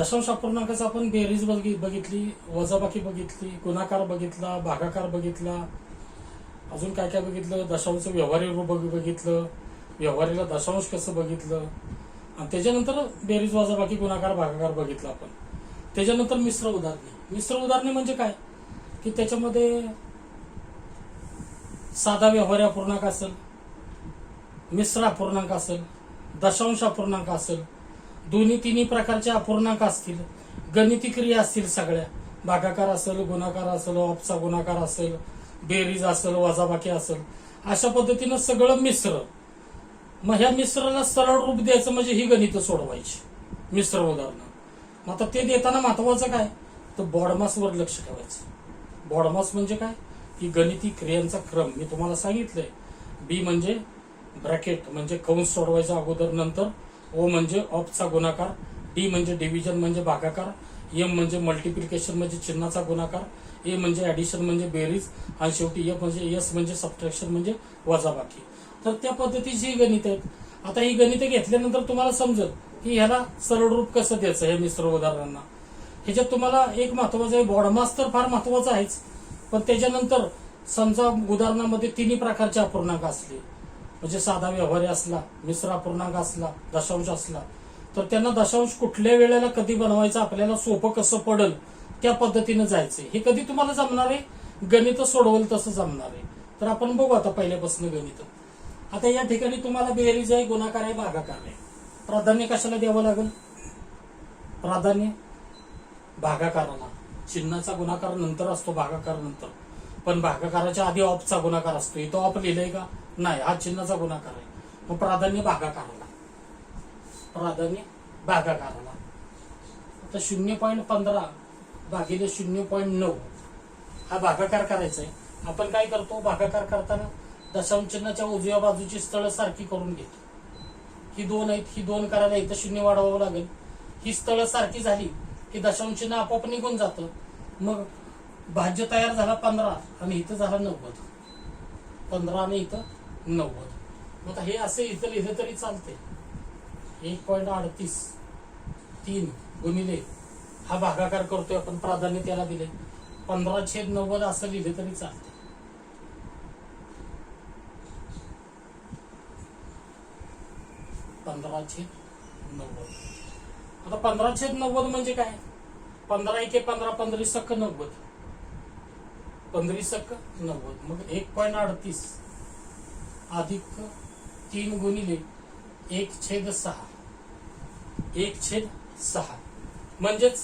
दशांश अपूर्णांकाचा आपण बेरीज बघितली, वजाबाकी बघितली, गुणाकार बघितला, भागाकार बघितला, अजून काय काय बघितलं, दशांश व्यवहारी रूप बघितलं, व्यवहारीला दशांश कसं बघितलं, आणि त्याच्यानंतर बेरीज वजाबाकी गुणाकार भागाकार बघितला आपण. त्याच्यानंतर मिश्र उदाहरणे म्हणजे काय की त्याच्यामध्ये साधा व्यवहारी अपूर्णांक असेल, मिश्र अपूर्णांक असेल, दशांश अपूर्णांक असेल, दोन्ही तिन्ही प्रकारचे अपूर्णांक असतील, गणिती क्रिया असतील, सगळ्या भागाकार असेल, गुणाकार असेल, ऑपचा गुणाकार असेल, बेरीज असेल, वजाबाकी असेल, अशा पद्धतीनं सगळं मिश्र. मग ह्या मिश्राला सरळ रूप द्यायचं म्हणजे ही गणितं सोडवायची मिश्र उदाहरणं. मग आता ते देताना महत्वाचं काय तर बॉडमासवर लक्ष ठेवायचं. बॉडमास म्हणजे काय की गणिती क्रियांचा क्रम मी तुम्हाला सांगितलंय. बी म्हणजे ब्रॅकेट म्हणजे कंस सोडवायचा अगोदर, नंतर ओ म्हणजे ऑफचा गुणाकार, डी म्हणजे डिव्हिजन म्हणजे भागाकार, एम म्हणजे मल्टिप्लिकेशन म्हणजे चिन्हाचा गुणाकार, ए म्हणजे ऍडिशन म्हणजे बेरीज, आणि शेवटी एफ म्हणजे एस म्हणजे सबट्रॅक्शन म्हणजे वजाबाकी. तर त्या पद्धतीची ही गणित आहेत. आता ही गणितं घेतल्यानंतर तुम्हाला समजेल की ह्याला सरळ रूप कसं द्यायचं हे मिश्र उदाहरणांना. ह्याच्यात तुम्हाला एक महत्वाचं आहे, बॉडमास तर फार महत्वाचं आहेच, पण त्याच्यानंतर समजा उदाहरणामध्ये तिन्ही प्रकारचे अपूर्णांक असले, म्हणजे साधा व्यवहारी असला, मिश्र अपूर्णांक असला, दशांश असला, तर त्यांना दशांश कुठल्या वेळेला कधी बनवायचं आपल्याला सोपं कसं पडेल त्या पद्धतीनं जायचंय. हे कधी तुम्हाला जमणार आहे, गणित सोडवलं तसं जमणार आहे. तर आपण बघू आता पहिल्यापासून गणित. आता या ठिकाणी तुम्हाला बेरीज आहे, गुणाकार आहे, भागाकार आहे. प्राधान्य कशाला द्यावं लागेल, प्राधान्य भागाकाराला. चिन्हाचा गुणाकार नंतर असतो, भागाकार नंतर, पण भागाकाराच्या आधी ऑफचा गुणाकार असतो. इथं ऑफ लिहिलंय का नाही, हा चिन्हाचा गुणाकार आहे. मग प्राधान्य भागाकाराला, प्राधान्य भागाकाराला. आता 0.15 भागिले 0.9 हा भागाकार करायचा आहे. आपण काय करतो, भागाकार करताना दशांश चिन्हाच्या उजव्या बाजूची स्थळं सारखी करून घेतो. ही दोन आहेत, ही दोन करायला इथं 0 वाढवावं लागेल. ही स्थळं सारखी झाली की दशांश चिन्ह आपोआप निघून जातं. मग भाज्य तयार झाला 15 आणि इथं झाला 90. 15 आणि इथं 90. मग आता हे असे इथं लिहिलं तरी चालते. 1.38 3 गुणिले हा भागाकार करतोय आपण, प्राधान्य त्याला दिले 15/90 असं लिहिलं तरी चालते. आता 15/90 म्हणजे काय, 15 एके 15, 15 सक्क 90, 15 सक्क 90. मग 1.38 अधिक 3 गुणिले 1/6, 1/6 म्हणजेच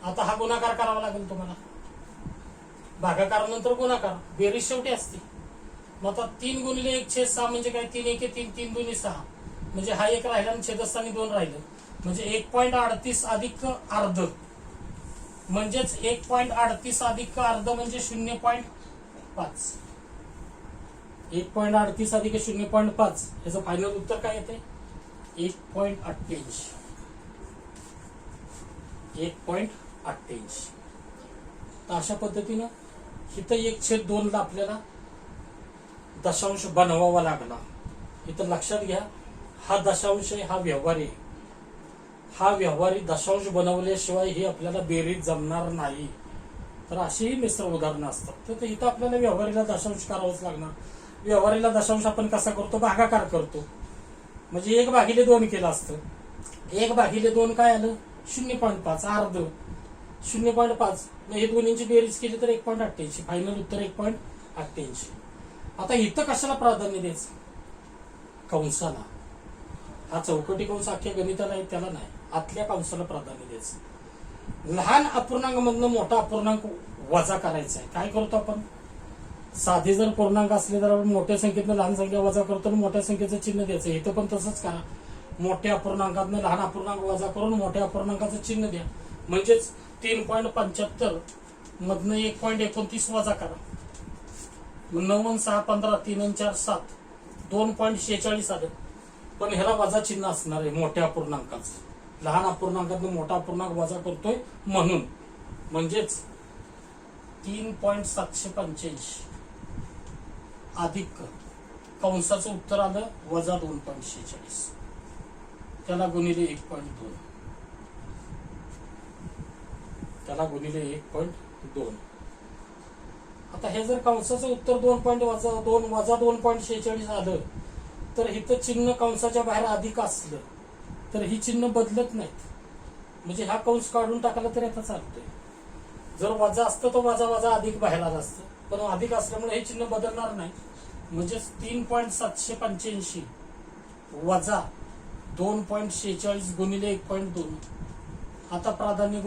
आता हा गुणाकार करावा लागेल तुम्हाला. भागाकार नंतर गुणाकार, बेरीज शेवटी असते. मग आता 3 गुणिले 1/6 म्हणजे काय, 3 एके 3, 3 दुनी 6, म्हणजे हा एक राहिला आणि छेदस्थानी 2 राहिलं, म्हणजे 1.38 अधिक अर्ध, म्हणजेच 1.38 अधिक अर्ध म्हणजे 0.5. 1.38 अधिक 0.5 याचं फायनल उत्तर काय येते, 1.88. 1.88. तर अशा पद्धतीनं इथं 1/2 ला आपल्याला दशांश बनवावा लागला. इथं लक्षात घ्या, हा दशांश आहे, हा व्यवहारी. हा व्यवहारी दशांश बनवल्याशिवाय ही आपल्याला बेरीज जमणार नाही. तर अशीही मिश्र उदाहरणं असतात. तर इथं आपल्याला व्यवहारीला दशांश करावंच लागणार. व्यवहारीला दशांश आपण कसा करतो, भागाकार करतो. म्हणजे 1/2 केलं असतं. 1/2 काय आलं, 0.5 अर्ध, 0.5. मग हे दोन्हींची बेरीज केली तर 1.88. फायनल उत्तर 1.88. आता इथं कशाला प्राधान्य द्यायचं, कंसाला. हा चौकटी कंस अख्ख्या गणिताला आहे त्याला नाही, आतल्या कंसाला प्राधान्य द्यायचं. लहान अपूर्णांक मधनं मोठा अपूर्णांक वजा करायचा आहे. काय करतो आपण, साधे जर पूर्णांक असले तर आपण मोठ्या संख्येतनं लहान संख्या वजा करतो आणि मोठ्या संख्येचं चिन्ह द्यायचं. इथं पण तसंच करा, मोठ्या अपूर्णांकातनं लहान अपूर्णांक वजा करून मोठ्या अपूर्णांकाचं चिन्ह द्या. म्हणजेच 3.75 मधनं 1.29 वजा करा. 9 6 15, 3 4 7, 2.46 आलं. पण ह्याला वजा चिन्ह असणार आहे मोठ्या अपूर्णांकाचं. लहान अपूर्णांकातनं मोठा अपूर्णांक वजा करतोय म्हणून, म्हणजेच 3.785 अधिक कंसाचं उत्तर आलं वजा 2.46, त्याला गुणिले 1.2. त्याला गुणिले 1.2. आता हे जर कंसाचं उत्तर 2 वजा 2.46 आलं तर इथं चिन्ह कंसाच्या बाहेर अधिक असलं तर ही चिन्ह बदलत नाहीत. म्हणजे हा कंस काढून टाकला तरी आता चालतोय. जर वजा असतं तर वजा वजा अधिक बाहेर आलं असतं, पण अधिक असल्यामुळे हे चिन्ह बदलणार नाही. म्हणजे 3.785 वजा 2.46 गुणिले 1.2. आता प्राधान्य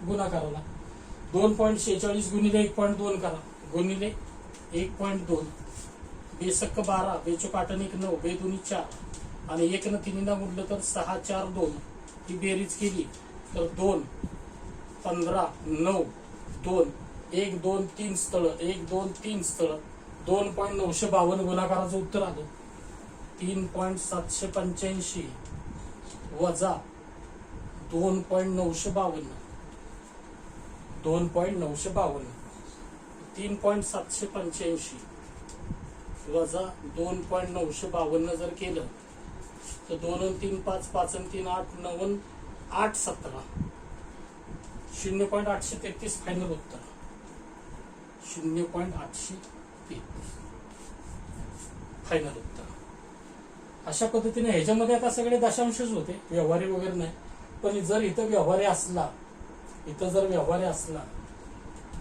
गुणाकाराला 2.46 गुणिले 1.2 करा, गुणिले 1.2. बेसक्क 12, बेचोक 8 1 9, बेदुनी 4 आणि 1 न 3 ना गुणलं तर 6 4 2. ही बेरीज केली तर 2 15 9 2 1 2 3 स्थळ 1 2 3 स्थळ 2.952 गुणाकाराचं उत्तर आलं. 3.785 वजा 2.952 3.785 वजा 2.952 जर केलं तर 2 3 5 5 3 8 9 8 17 0.833 फायनल उत्तर. 0.833 फायनल उत्तर. अशा पद्धतीने ह्याच्यामध्ये आता सगळे दशांशच होते, व्यवहारी वगैरे नाही. पण जर इथं व्यवहारी असला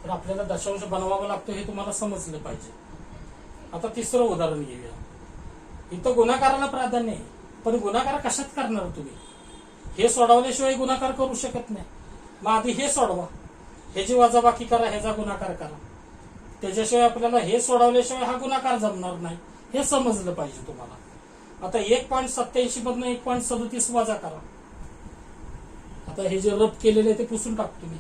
तर आपल्याला दशांश बनवावा लागतो हे तुम्हाला समजलं पाहिजे. आता तिसरं उदाहरण घेऊया. इथं गुणाकाराला प्राधान्य आहे, पण गुणाकार कशात करणार तुम्ही? हे सोडवल्याशिवाय गुणाकार करू शकत नाही. मग आधी हे सोडवा, ह्याची वजाबाकी करा, ह्याचा गुणाकार करा. त्याच्याशिवाय आपल्याला हे सोडवल्याशिवाय हा गुणाकार जमणार नाही, हे समजलं पाहिजे तुम्हाला. आता 1.87 मधनं 1.37 वजा करा. आता हे जे रब केलेले आहे ते पुसून टाकतो मी.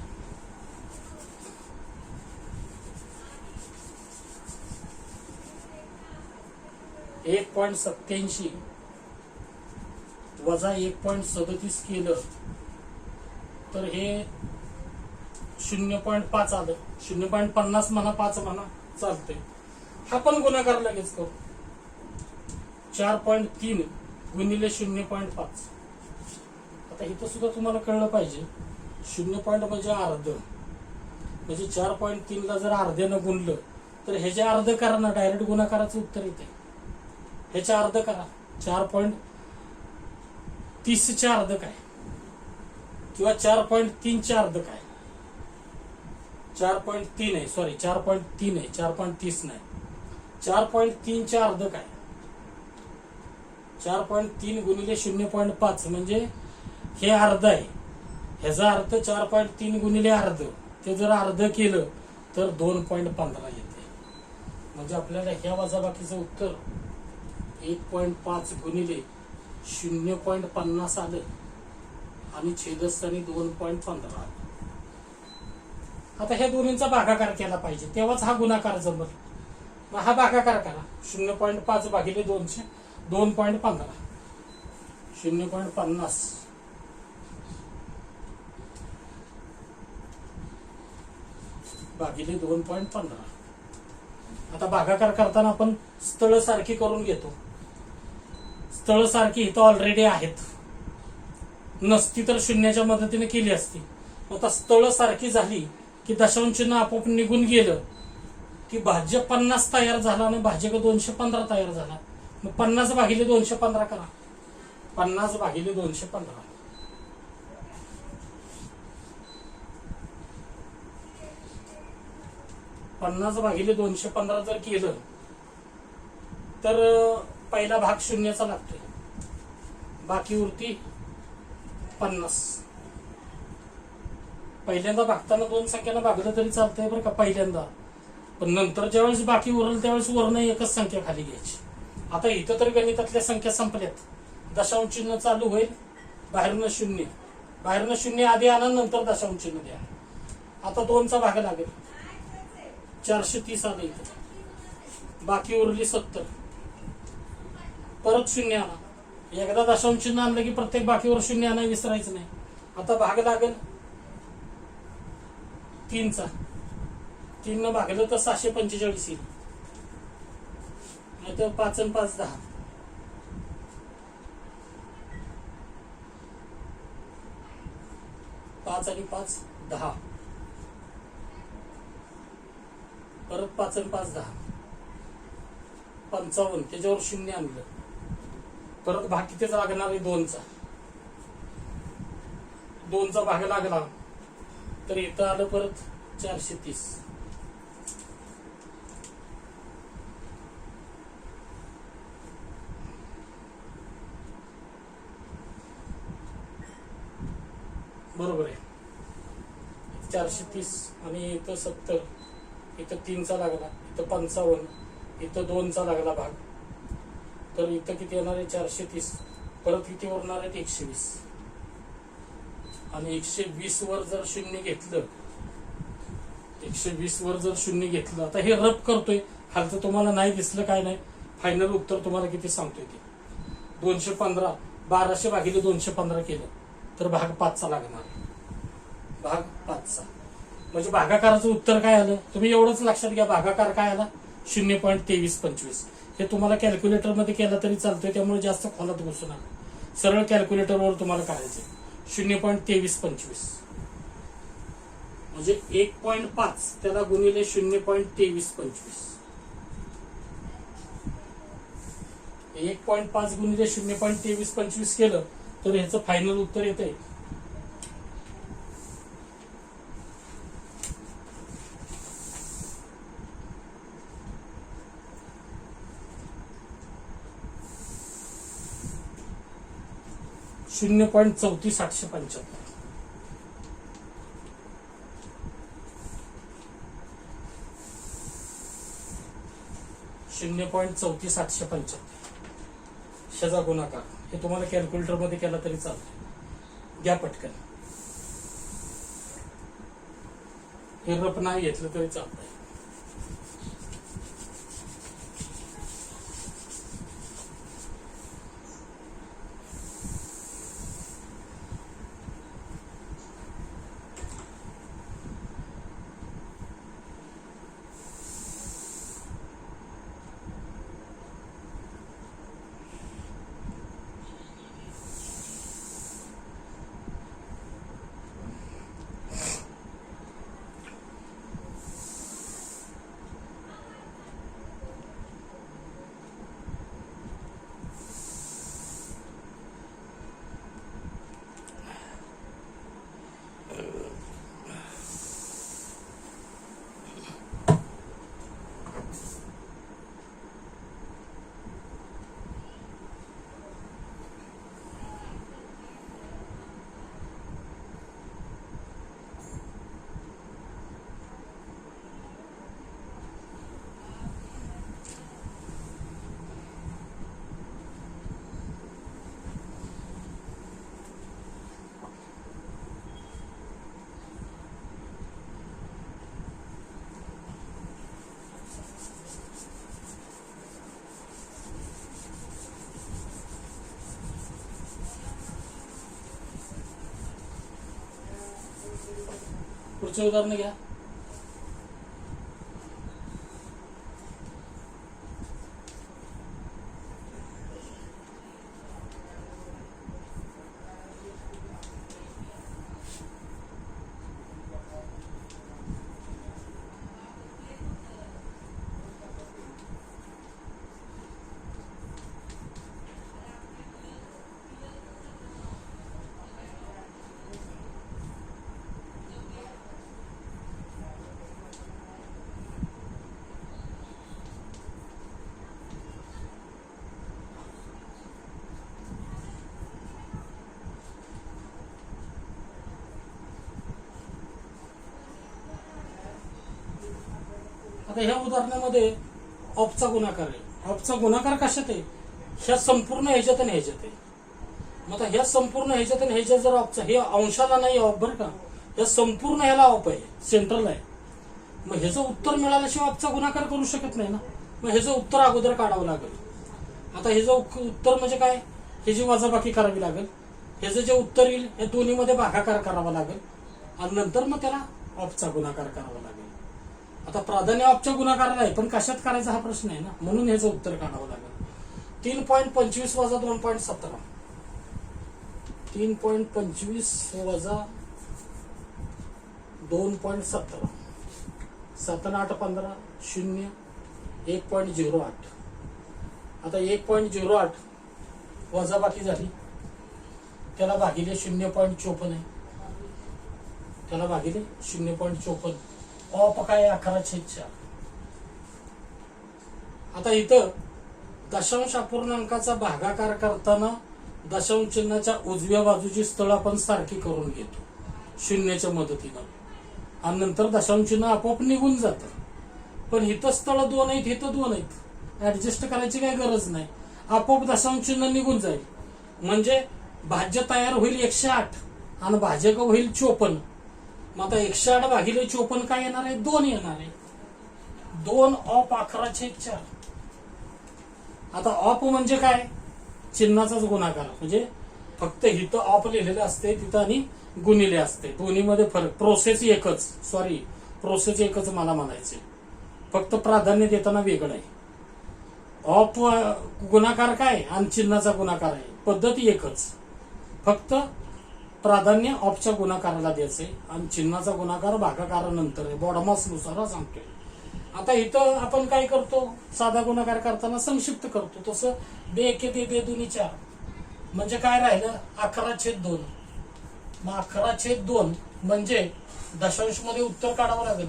एक 1.87 वजा 1.37 केलं तर हे 0.5 आलं. 0.50 म्हणा 5 म्हणा चालतंय. हा पण गुणाकार लगेच करू. 4.3 गुणिले 0.5. आता इथं सुद्धा तुम्हाला कळलं पाहिजे 0 म्हणजे अर्ध. म्हणजे 4.3 ला जर अर्ध्यानं गुणलं तर ह्याच्या अर्ध करा ना, डायरेक्ट गुणाकाराचं उत्तर येते. ह्याच्या अर्ध करा. 4.30 चे अर्ध काय किंवा 4.3 चे अर्ध काय? 4.3 आहे, सॉरी 4.3 आहे, 4.30 नाही. 4.3 चे अर्ध काय? 4.3 गुणिले 0.5 म्हणजे हे अर्ध आहे. ह्याचा अर्थ 4.3 गुणिले अर्ध, ते जर अर्ध केलं तर 2.15 येते. म्हणजे आपल्याला ह्या वजाबाकीचं उत्तर 1.5 गुणिले 0.50 आलं आणि छेदस्थानी 2.15 आलं. आता ह्या दोन्हींचा भागाकार केला पाहिजे, तेव्हाच हा गुणाकार जमल. मग हा भागाकार करा. 0.5 भागिले 200 2.15 0.50 भागिले 2.15. आता भागाकार करताना आपण स्थळ सारखी करून घेतो. स्थळ सारखी इथं ऑलरेडी आहेत, नसती तर शून्याच्या मदतीने केली असती. आता स्थळ सारखी झाली की दशांश चिन्ह आपोआप निघून गेलं की भाज्य 50 तयार झाला आणि भाज्यक 215 तयार झाला. मग 50 भागिले 215 करा. 50 भागिले 215 50 भागिले 215 जर केलं तर पहिला भाग शून्याचा लागतोय, बाकी उरती 50. पहिल्यांदा भागताना 2 संख्यानं भागलं तरी चालतंय बरं का पहिल्यांदा, पण नंतर ज्यावेळेस बाकी उरल त्यावेळेस वरनं एकच संख्या खाली घ्यायची. आता इथं तर गणितातल्या संख्या संपल्यात. दशांश चिन्ह चालू होईल, बाहेरनं शून्य आधी आणा, नंतर दशांश चिन्ह द्या. आता 2चा भाग लागेल. 430 आलं इथं, बाकी उरली 70. परत शून्य आणा. एकदा दशांश चिन्ह आणलं की प्रत्येक बाकीवर शून्य आणा, विसरायचं नाही. आता भाग लागेल 3चा. 3 न भागलं तर 745 येईल, नाही तर 5 आणि 5 10. 5 आणि 5 10, परत 5 आणि 5 10, 55, त्याच्यावर 0 आणलं, परत भाग कितीच लागणार आहे 2चा, 2चा भाग लागला तर इथं आलं परत 430. बरोबर आहे, 430 आणि इथं 70, इथं 3चा लागला, इथं 55, इथं 2चा लागला भाग, तर इथं किती येणार आहे 430, परत किती उरणार आहेत 120, आणि 120 वर जर 0 घेतलं, 120 वर जर 0 घेतलं, आता हे रफ करतोय, खालचं तुम्हाला नाही दिसलं काय नाही, फायनल उत्तर तुम्हाला किती सांगतोय ते 215, 1200 भागिले 215 केलं तर भाग 5चा लागणार, भाग 5चा. म्हणजे भागाकाराचं उत्तर काय आलं, तुम्ही एवढंच लक्षात घ्या, भागाकार काय आला 0.2325. हे तुम्हाला कॅल्क्युलेटर मध्ये केलं तरी चालतंय, त्यामुळे जास्त खोलात घुसू नका, सरळ कॅल्क्युलेटरवर तुम्हाला करायचंय. 0.2325 म्हणजे 1.5 त्याला गुणिले 0.2325, 1.5 गुणिले 0.2325 केलं तर ह्याचं फायनल उत्तर येतंय 0.34875. 0.34875 शेजा गुणाकार. हे तुम्हाला कॅल्क्युलेटर मध्ये केला तरी चालतं, घ्या पटकन, हे रफ नाही घेतलं तरी चालतंय. पुढचे उदाहरण घ्या. आता ह्या उदाहरणामध्ये ऑफचा गुणाकार आहे. ऑफचा गुणाकार कशात आहे, ह्या संपूर्ण ह्याच्यात आणि ह्याच्यात आहे. मग आता ह्या संपूर्ण ह्याच्यात आणि ह्याच्यात जर ऑफचा, हे अंशाला नाही ऑफ बरं का, या संपूर्ण ह्याला ऑफ आहे, सेंट्रल आहे. मग ह्याचं उत्तर मिळाल्याशिवाय ऑफचा गुणाकार करू शकत नाही ना, मग ह्याचं उत्तर अगोदर काढावं लागेल. आता ह्याचं उत्तर म्हणजे काय, ह्याची वजाबाकी करावी लागेल, ह्याचं जे उत्तर येईल या दोन्हीमध्ये भागाकार करावा लागेल आणि नंतर मग त्याला ऑफचा गुणाकार करावा लागेल. आता प्राधान्य ऑफच्या गुणाकाराला आहे, पण कशात करायचा हा प्रश्न आहे ना, म्हणून ह्याचं उत्तर काढावं लागेल. 3.25 वजा 2.17, 3.25 वजा 2.17 7 आणि 8 15 0 1.08. आता 1.08 वजाबाकी झाली, त्याला भागिले 0.54 आहे, त्याला भागिले 0.54. ऑप काय 11/4. आता इथं दशांश अपूर्णांकाचा भागाकार करताना दशांश चिन्हाच्या उजव्या बाजूची स्थळ आपण सारखी करून घेतो शून्याच्या मदतीनं, आणि नंतर दशांश चिन्ह आपोआप निघून जातं. पण इथं स्थळ 2 आहेत, इथं 2 आहेत, ऍडजस्ट करायची काही गरज नाही, आपोआप दशांश चिन्ह निघून जाईल. म्हणजे भाज्य तयार होईल 108 आणि भाजक होईल 54. मग आता 108 भागिले 54 काय येणार आहे? 2 येणार आहे. 2 ऑप 11/4. आता ऑप म्हणजे काय? चिन्हाचाच गुणाकार. म्हणजे फक्त इथं ऑप लिहिलेलं असते, तिथं आणि गुणिले असते, दोन्हीमध्ये फरक. प्रोसेस एकच मला म्हणायचे, फक्त प्राधान्य देताना वेगळं आहे. ऑप गुणाकार काय आणि चिन्हाचा गुणाकार आहे, पद्धत एकच, फक्त प्राधान्य ऑपच्या गुणाकाराला द्यायचंय आणि चिन्हाचा गुणाकार भागाकारानंतर आहे, बॉडमासनुसार सांगतोय. आता इथं आपण काय करतो, साधा गुणाकार करताना संक्षिप्त करतो, तसं 2 1 2 2 4 म्हणजे काय राहिलं 11/2. मग 11/2 म्हणजे दशांश मध्ये उत्तर काढावं लागेल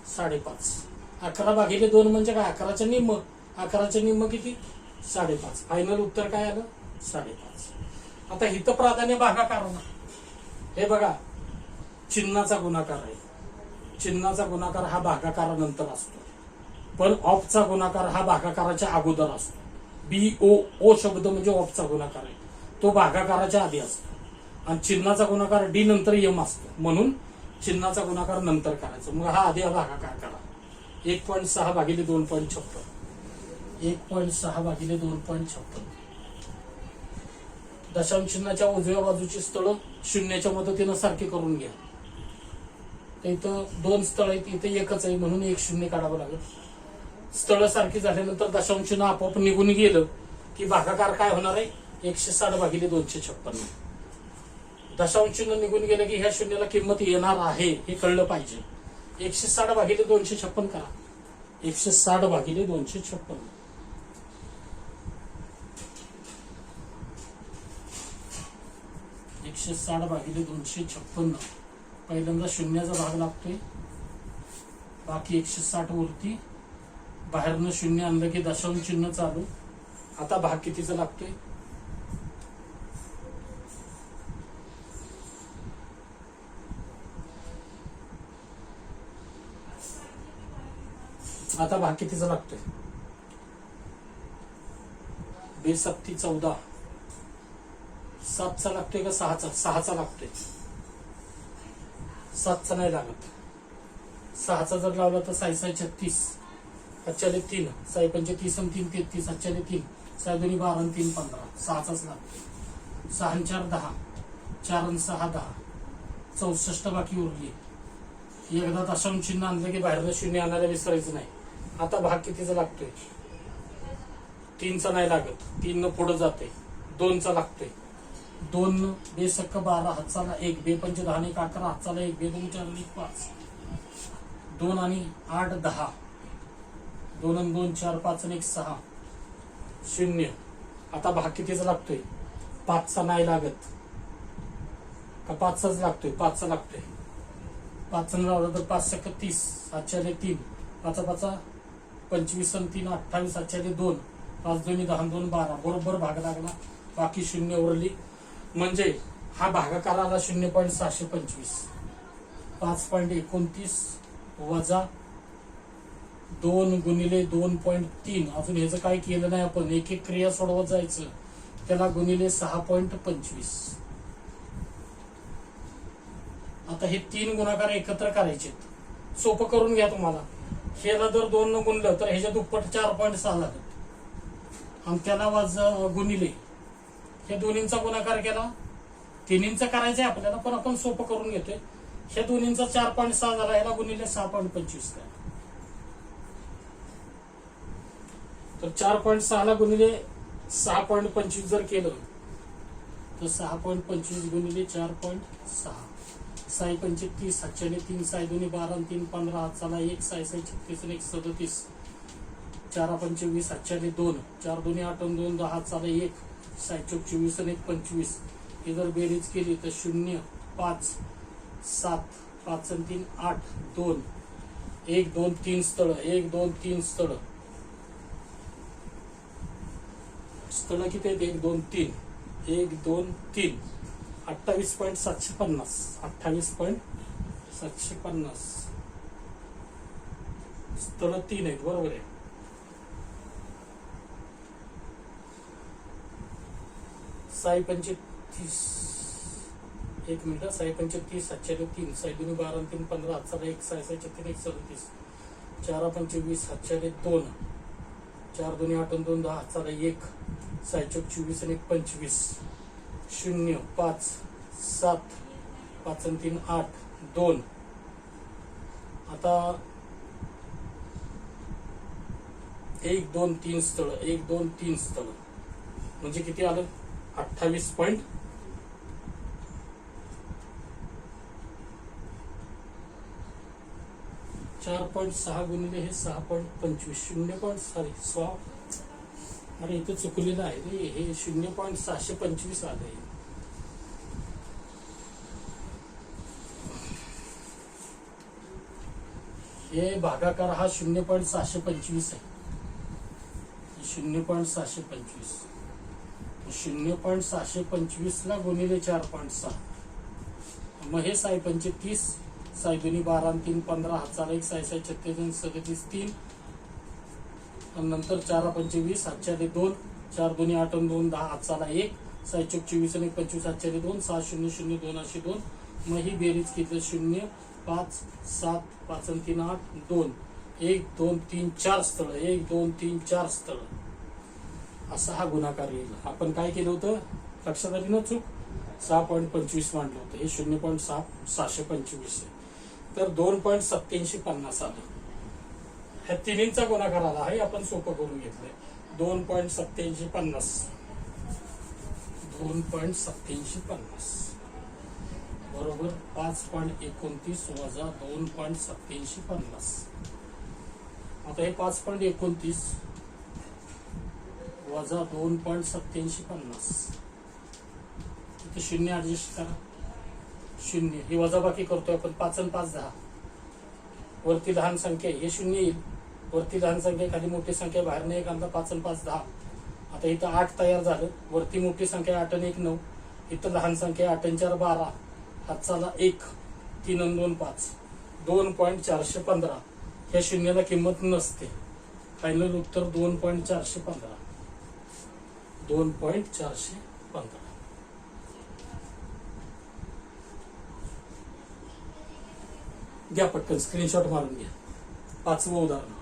5.5. 11 भागिले 2 म्हणजे काय? 11च्या निम्म. 11च्या निम्म किती? 5.5. फायनल उत्तर काय आलं? 5.5. आता इथं प्राधान्य भागाकार. हे बघा, चिन्हाचा गुणाकार आहे. चिन्हाचा गुणाकार हा भागाकारानंतर असतो, पण ऑफचा गुणाकार हा भागाकाराच्या अगोदर असतो. BO शब्द म्हणजे ऑफचा गुणाकार आहे, तो भागाकाराच्या आधी असतो. आणि चिन्हाचा गुणाकार D नंतर M असतो, म्हणून चिन्हाचा गुणाकार नंतर करायचा. मग हा आधी भागाकार करा. 1.6 भागिले 2.56. 1.6 भागिले 2.56. दशांश चिन्हाच्या उजव्या बाजूची स्थळ शून्याच्या मदतीनं सारखी करून घ्या. इथं 2 स्थळ आहेत, इथं एकच आहे, म्हणून 1 0 काढावं लागेल. स्थळ सारखी झाल्यानंतर दशांश चिन्ह आपोआप निघून गेलं की भागाकार काय होणार आहे? 160 भागिले 256. दशांश चिन्ह निघून गेलं की ह्या शून्याला किंमत येणार आहे हे कळलं पाहिजे. 160 भागिले 256 करा. 160 भागिले 256. 160 भागिले 256. पहिल्यांदा शून्याचा भाग लागतोय, बाकी 160 वरती. बाहेरनं 0 आणलं की दशांश चिन्ह चालू. आता भाग कितीचा लागतोय? आता भाग कितीचा लागतोय? 2 7 14. 7चा लागतोय का 6चा? 6चा लागतोय. 7चा नाही लागत. 6चा जर लावला तर 6 6 36. 5 3. 6 5 30 आणि 3 33. 5 3. 6 2 12 आणि 3 15. 6चाच लागतोय. 6 आणि 4 10. 4 आणि 6 10. 64 बाकी उरली. एकदा दशांश चिन्ह आणलं की बाहेरनं 0 आणायला विसरायचं नाही. आता भाग कितीचा लागतोय? 3चा नाही लागत, 3 न पुढे जाते. 2चा लागतोय. 2 2 सक्क 12. हातचाला 1. 2 5 10 1 11. हातचाला 1. 2 2 4 1 5. 2 आणि 8 10. 2 आणि 2 4 5 आणि 1 6. 0. आता भाग कितीचा लागतोय? 5चा नाही लागत का? 5चाच लागतोय. 5चा लागतोय. 5 लावलं तर 5 सक्क 30. 7 3. 5 5 25 आणि 3 28. 7 2. 5 2 10 2 12. बरोबर भाग लागला, बाकी 0 उरली. म्हणजे हा भागाकाराला 0.625. 5.29 वजा 2 गुणिले 2.3. अजून ह्याचं काय केलं नाही आपण, एक एक क्रिया सोडवत जायचं. त्याला गुणिले 6.25. आता हे 3 गुणाकार एकत्र करायचे. सोपं करून घ्या तुम्हाला. ह्याला जर 2 न गुणलं तर ह्याच्या दुप्पट 4.6 लागत, आणि त्याला गुणिले हे दोन्हींचा गुणाकार केला. तिन्हींचा करायचा आहे आपल्याला, पण आपण सोपं करून घेतोय. ह्या दोन्हींचा 4.6 झाला, ह्याला गुणिले 6.25 करा. तर 4.6 ला गुणिले 6.25 जर केलं तर 6.25 गुणिले 4.6 साई पंचे 30, हातच्याने 3, साई दोन्ही 12 आणि 3 15, हातचाला 1, साई साई 36 आणि 1 37, 4 पंचे 20, हातच्याने 2, 4 दोन्ही 8 आणि 2 10, हातचाला 1, साई चौक 24 आणि 1 25. ही जर बेरीज केली तर 0 5 7 5 आणि 3 8 2 1 2 3 स्थळ 1 2 3 स्थळ स्थळ किती आहेत 1 2 3 1 2 3 28.750 28.750 स्थळ 3 आहेत बरोबर आहे. साई पंचे 30 1 मिनिट साई पंचे 30 हातच्याने 3 साई दोन्ही 12 आणि 3 15 हातचाला 1 साई साई 36 1 37 4 पंचे 20 हातच्याने 2 4 दोन्ही 8 आणि 2 10 हातचाला 1 साई चौक 24 आणि 1 25 0 5 7 5 आणि 3 8 2. आता 1 2 3 स्थळ 1 2 3 स्थळ म्हणजे किती आलं 28 पॉईंट 4.6 गुणिले हे 6.25 0.6 अरे इथं चुकलेलं आहे रे हे 0.625 आलंय. हे भागाकार हा 0.625 आहे 0.625 0.625 ला गुणिले 4.6 मग हे साई पंचे 30 साई दोन्ही 12 आणि 3 15 हातचाला 1 साई साई 36 37 3 आणि नंतर 4 पंचे 20 हातच्याने 2 4 दोन्ही 8 आणि 2 10 हातचाला 1 साई चौक 24 आणि 25 हातच्याने 2 6 0 0 2 अशी 2. मग ही बेरीज किती 0 5 7 5 आणि 3 8 2 1 2 3 4 स्थळ 1 2 3 4 स्थळ असा हा गुणाकार येईल. आपण काय केलं होतं लक्षात आली ना चूक 6.25 मांडलं होतं हे 0.625 आहे तर 2.8750 आलं. ह्या तिन्हींचा गुणाकार आला आहे आपण सोपं करून घेतलंय 2.8750 2.8750 बरोबर 5.29 वजा 2.8750. आता हे 5.29 वजा 2.8750 इथे 0 ऍडजस्ट करा 0 ही वजाबाकी करतोय आपण 5 आणि 5 10 वरती लहान संख्या हे 0 येईल वरती लहान संख्या खाली मोठी संख्या बाहेर नाही एक आणला 5 आणि 5 10. आता इथं 8 तयार झालं वरती मोठी संख्या 8 आणि 1 9 इथं लहान संख्या 8 आणि 4 12 हातचाला 1 3 आणि 2 5 2.415 ह्या शून्याला किंमत नसते फायनल उत्तर 2.415 2.415. घ्या पटकन स्क्रीनशॉट मारून घ्या 5वं उदाहरण.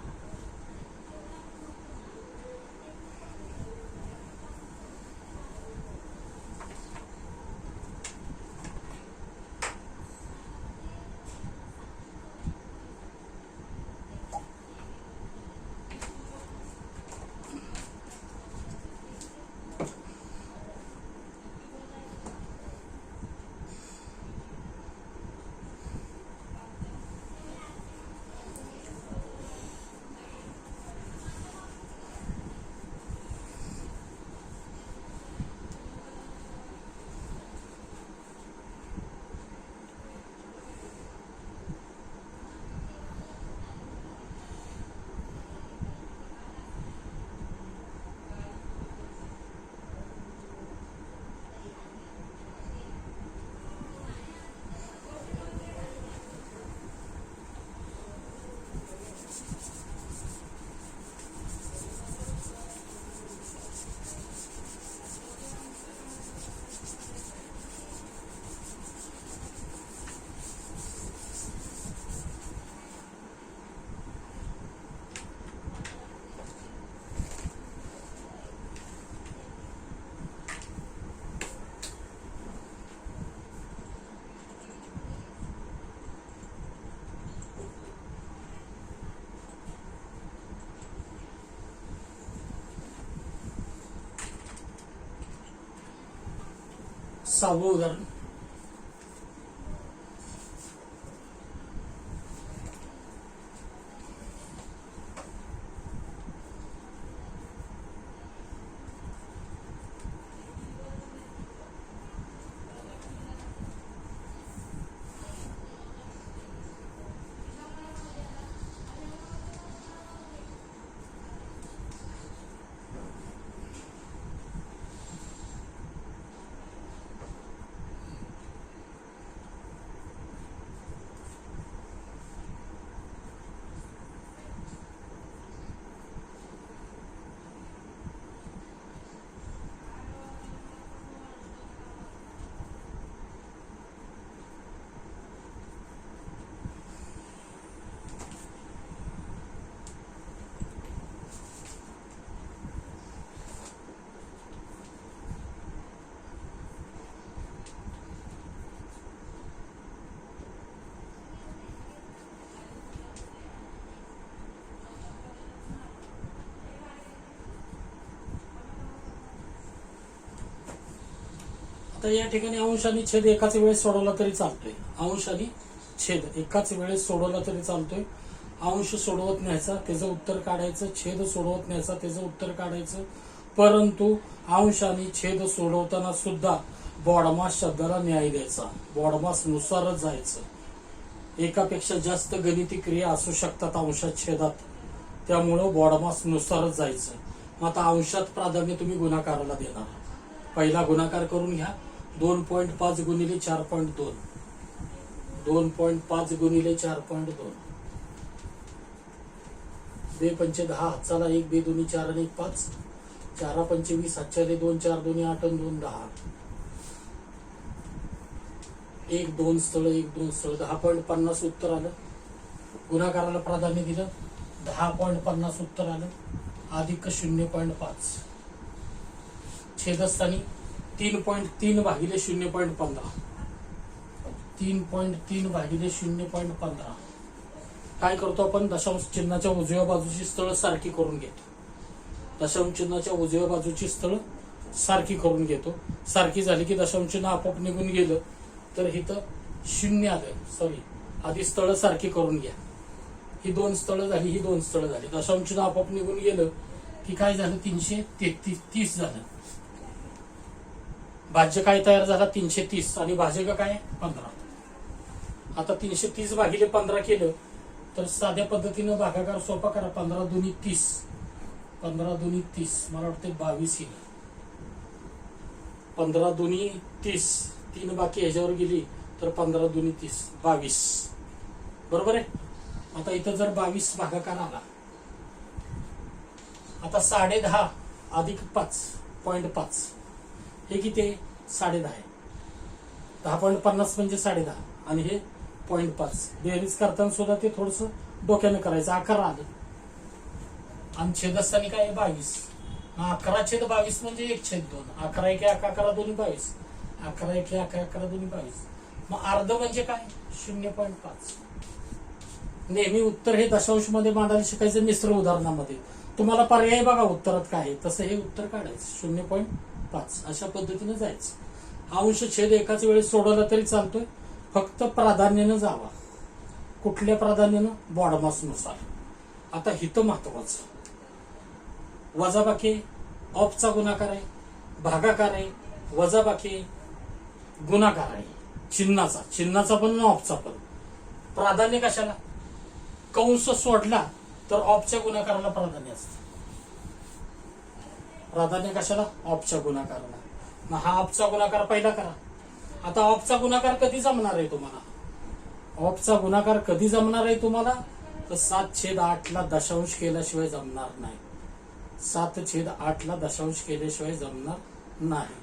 सहावं उदाहरण आता या ठिकाणी अंश आणि छेद एकाच वेळेस सोडवला तरी चालतोय. अंश आणि छेद एकाच वेळेस सोडवला तरी चालतोय. अंश सोडवत न्यायचा त्याचं उत्तर काढायचं, छेद सोडवत न्यायचा त्याचं उत्तर काढायचं. परंतु अंश आणि छेद सोडवताना सुद्धा बॉडमास शब्दाला न्याय द्यायचा, बॉडमास नुसारच जायचं. एकापेक्षा जास्त गणिती क्रिया असू शकतात अंशात छेदात, त्यामुळं बॉडमास नुसारच जायचं. मग आता अंशात प्राधान्य तुम्ही गुणाकाराला देणार. पहिला गुणाकार करून घ्या. 2.5 गुणिले 4.2, 2.5 गुणिले 4.2. 2 पंचे 10, हातचाला 1, 2 दोन्ही 4 आणि 1 5, 4 पंचे 20, हातच्याले 2, 4 दोन्ही 8 आणि 2 10. 1 2 स्थळ 1 2 स्थळ 10.50 उत्तर आलं. गुणाकाराला प्राधान्य दिलं, 10.50 उत्तर आलं. अधिक 0.5. छेदस्थानी 3.3 भागिले 0.15, 3.3 भागिले 0.15. काय करतो आपण? दशांश चिन्हाच्या उजव्या बाजूची स्थळ सारखी करून घेतो. दशांश चिन्हाच्या उजव्या बाजूची स्थळ सारखी करून घेतो. सारखी झाली की दशांश चिन्ह आपोआप निघून गेलं तर इथं 0 आलं. सॉरी, आधी स्थळ सारखी करून घ्या. ही 2 स्थळ झाली, ही 2 स्थळ झाली. दशांश चिन्ह आपोआप निघून गेलं की काय झालं? 330 झालं. भाज्य काय तयार झाला? 330 आणि भाजक काय? 15. आता 330 भागिले 15 केलं तर साध्या पद्धतीनं भागाकार सोपा करा. 15 दुनी 30, 15 दुनी 30, मला वाटतं 22 येईल. 15 दुनी 30, 3 बाकी ह्याच्यावर गेली तर 15 दुनी 30, 22. बरोबर आहे. आता इथं जर 22 भागाकार आला, आता 10.5 अधिक 5.5 हे किती आहे? 10.5 आहे. 10.50 म्हणजे 10.5 आणि हे 0.5. बेरीज करताना सुद्धा ते थोडस डोक्यानं करायचं. 11 आलं आणि छेदस्थानी काय? 22. 11/22 म्हणजे 1/2. 11 1 11 दोन्ही 22, 11 1 11 दोन्ही 22. मग अर्ध म्हणजे काय? 0.5. नेहमी उत्तर हे दशांश मध्ये मांडायला शिकायचं. मिश्र उदाहरणामध्ये तुम्हाला पर्याय बघा उत्तरात काय आहे तसं हे उत्तर काढायचं. 0.5 अशा पद्धतीने जायचं. अंश छेद एकाच वेळेस सोडवला तरी चालतोय, फक्त प्राधान्यानं जावा. कुठल्या प्राधान्यानं? बॉडमास नुसार. आता हित महत्वाचं, वजाबाकी ऑफचा गुणाकार आहे, भागाकार आहे, वजाबाकी गुणाकार आहे. चिन्हाचा पण ऑफचा पण. प्राधान्य कशाला? कंस सोडला तर ऑफच्या गुणाकाराला प्राधान्य असतं. प्राधान्य कशाला? ऑफच्या गुणाकाराला. मग हा ऑफचा गुणाकार पहिला करा. आता ऑफचा गुणाकार कधी जमणार आहे तुम्हाला? ऑफचा गुणाकार कधी जमणार आहे तुम्हाला? तर 7/8 ला दशांश केल्याशिवाय जमणार नाही. 7/8 ला दशांश केल्याशिवाय जमणार नाही.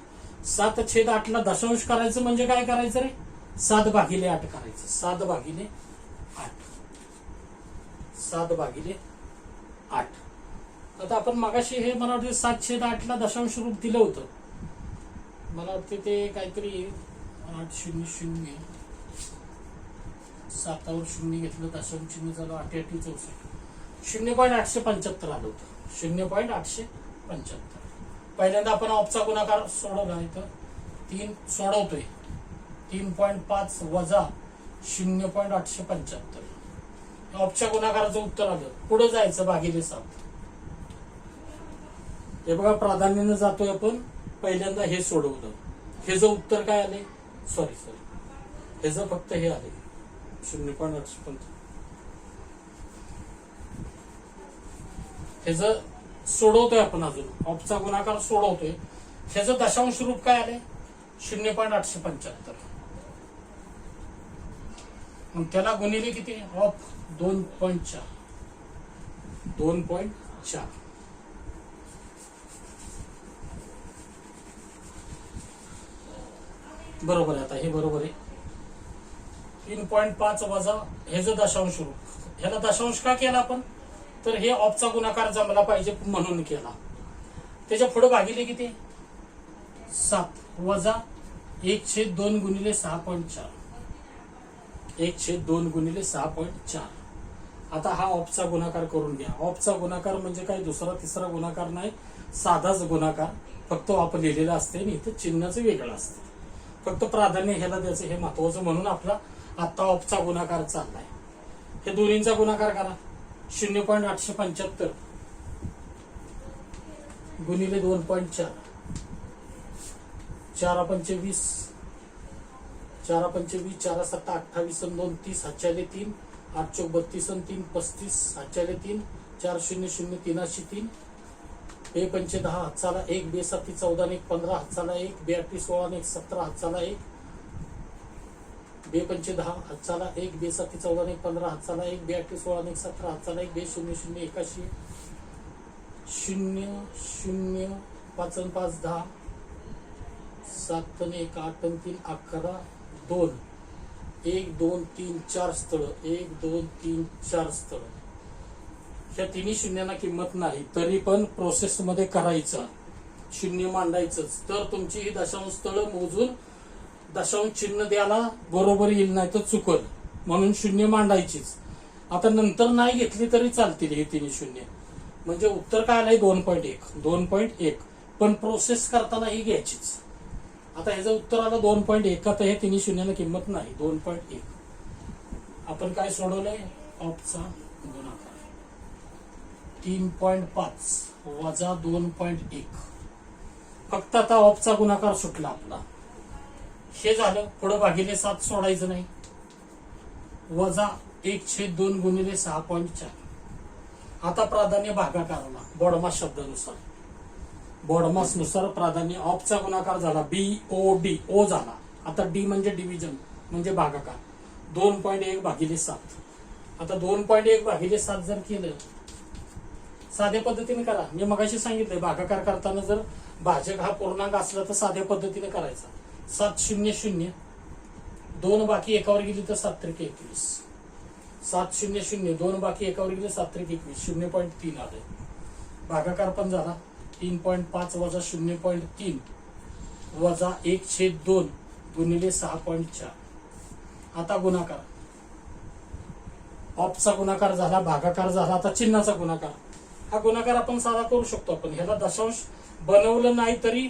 7/8 ला दशांश करायचं म्हणजे काय करायचं रे? 7/8 करायचं. 7/8, 7/8. आता आपण मगाशी हे मला वाटतं 7/8 ला दशांश रूप दिलं होतं. मला वाटतं ते काहीतरी 800, 7वर 0 घेतलं, दशांश चिन्ह झालं 8 8 64, 0.875 आलं होतं. 0.875. पहिल्यांदा आपण ऑफचा गुणाकार सोडवला. इथं 3 सोडवतोय. 3.5 वजा 0.875 ऑफच्या गुणाकाराचं उत्तर आलं. पुढे जायचं भागिले 7. हे बघा प्राधान्यानं जातोय आपण. पहिल्यांदा हे सोडवलं. हे जो उत्तर काय आले? सॉरी हे जर फक्त हे आले 0.875. हे जर सोडवतोय आपण, अजून ऑफचा गुणाकार सोडवतोय. ह्याचं दशांश रूप काय आले? 0.875. मग त्याला गुणिले किती? ऑफ 2.4, 2.4. बरोबर आहे. आता हे बरोबर आहे. 3.5 वजा हे जो दशांश रूप, ह्याला दशांश का केला आपण? तर हे ऑफचा गुणाकार जमला पाहिजे म्हणून केला. त्याच्या पुढे भागिले किती? 7 वजा 1/2 गुणिले 6.4, 1/2 गुणिले 6.4. आता हा ऑफचा गुणाकार करून घ्या. ऑफचा गुणाकार म्हणजे काय? दुसरा तिसरा गुणाकार नाही, साधाच गुणाकार. फक्त ऑफ लिहिलेला असते आणि इथं चिन्हाचं वेगळं असतं. फक्त प्राधान्य ह्याला द्यायचं हे महत्वाचं, म्हणून आपला आता ऑफचा गुणाकार चाललाय. हे दोन्हींचा गुणाकार करा. 0.875 गुणिले 2.4, 4×5 = 20, 4×5 = 4, 4×7 = 28 आणि 2 = 30, 3, 8×4 = 32 आणि 3 = 35, 3, 4 0 0 3 3, 2 पंचे 10, हातचाला 1, 2 7 14 आणि 15, हातचाला 1, 2 8 16 आणि 17, हातचाला 1, 2 पंचे 10, हातचाला 1, 2 7 14 आणि 15, हातचाला 1, 2 8 16 आणि 17, हातचाला 1, 2 0 0 81, 0 0 5 आणि 5 10, 7 आणि 1 8 आणि 3 11, 2 1 2 3 4 स्थळ, 1 2 3 4 स्थळ. ह्या तिन्ही शून्यांना किंमत नाही तरी पण प्रोसेस मध्ये करायचं, शून्य मांडायचंच, तर तुमची ही दशांश स्थळ मोजून दशांश चिन्ह द्यायला बरोबर येईल, नाही तर चुकल, म्हणून शून्य मांडायचीच. आता नंतर नाही घेतली तरी चालतील हे तिन्ही शून्य. म्हणजे उत्तर काय आलंय 2.1, 2.1, पण प्रोसेस करताना ही घ्यायचीच. आता ह्याचं उत्तर आलं 2.1, आता हे तिन्ही शून्यांना किंमत नाही 2.1. आपण काय सोडवलंय? ऑफचा गुणाकार 3.5 वजा 2.1. फक्त आता ऑफचा गुणाकार सुटला आपला. हे झालं. पुढे भागिले 7 सोडायचं नाही. वजा 1/2 गुणिले 6.4. आता प्राधान्य भागाकाराला बॉडमास शब्दानुसार, बॉडमास नुसार प्राधान्य. ऑफचा गुणाकार झाला BOD, ओ झाला. आता डी म्हणजे डिव्हिजन म्हणजे भागाकार. 2.1 भागिले 7. आता 2.1 भागिले 7 जर केलं साध्या पद्धतीने करा. मी मगाशी सांगितलंय भागाकार करताना जर भाजक हा पूर्णांक असला तर साध्या पद्धतीने करायचा. 7 0 0, 2 बाकी एकावर गेली तर 7 त्रिक 21. 7 0 0, 2 बाकी एकावर गेली 7 त्रिक 21, 0.3 आले. भागाकार पण झाला. 3.5 वजा 0.3 वजा 1/2 गुणिले 6.4. आता गुणाकार. ऑफचा गुणाकार झाला, भागाकार झाला, आता चिन्हाचा गुणाकार. हा गुणाकार आपण साधा करू शकतो. आपण ह्याला दशांश बनवलं नाही तरी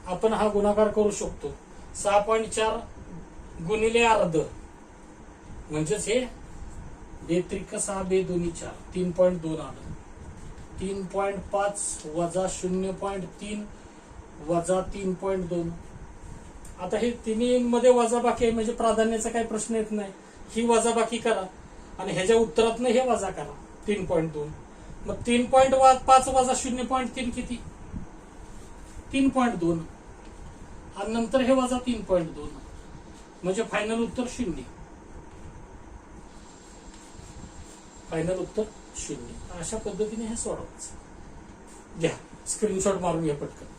आपण हा गुणाकार करू शकतो. 6.4 गुणिले अर्ध म्हणजेच हे 2 त्रिक 6, 2 दोन्ही 4, 3.2 आलं. 3.5 वजा 0.3 वजा 3.2. आता हे तिन्ही मध्ये वजाबाकी आहे म्हणजे प्राधान्याचा काही प्रश्न येत नाही. ही वजाबाकी करा आणि ह्याच्या उत्तरातनं हे वजा करा 3.2. मग 3.5 वजा 0.3 किती? 3.2 आणि नंतर हे वजा 3.2 म्हणजे फायनल उत्तर 0. फायनल उत्तर 0. अशा पद्धतीने हे सोडवायचं. घ्या स्क्रीनशॉट मारून घ्या पटकन.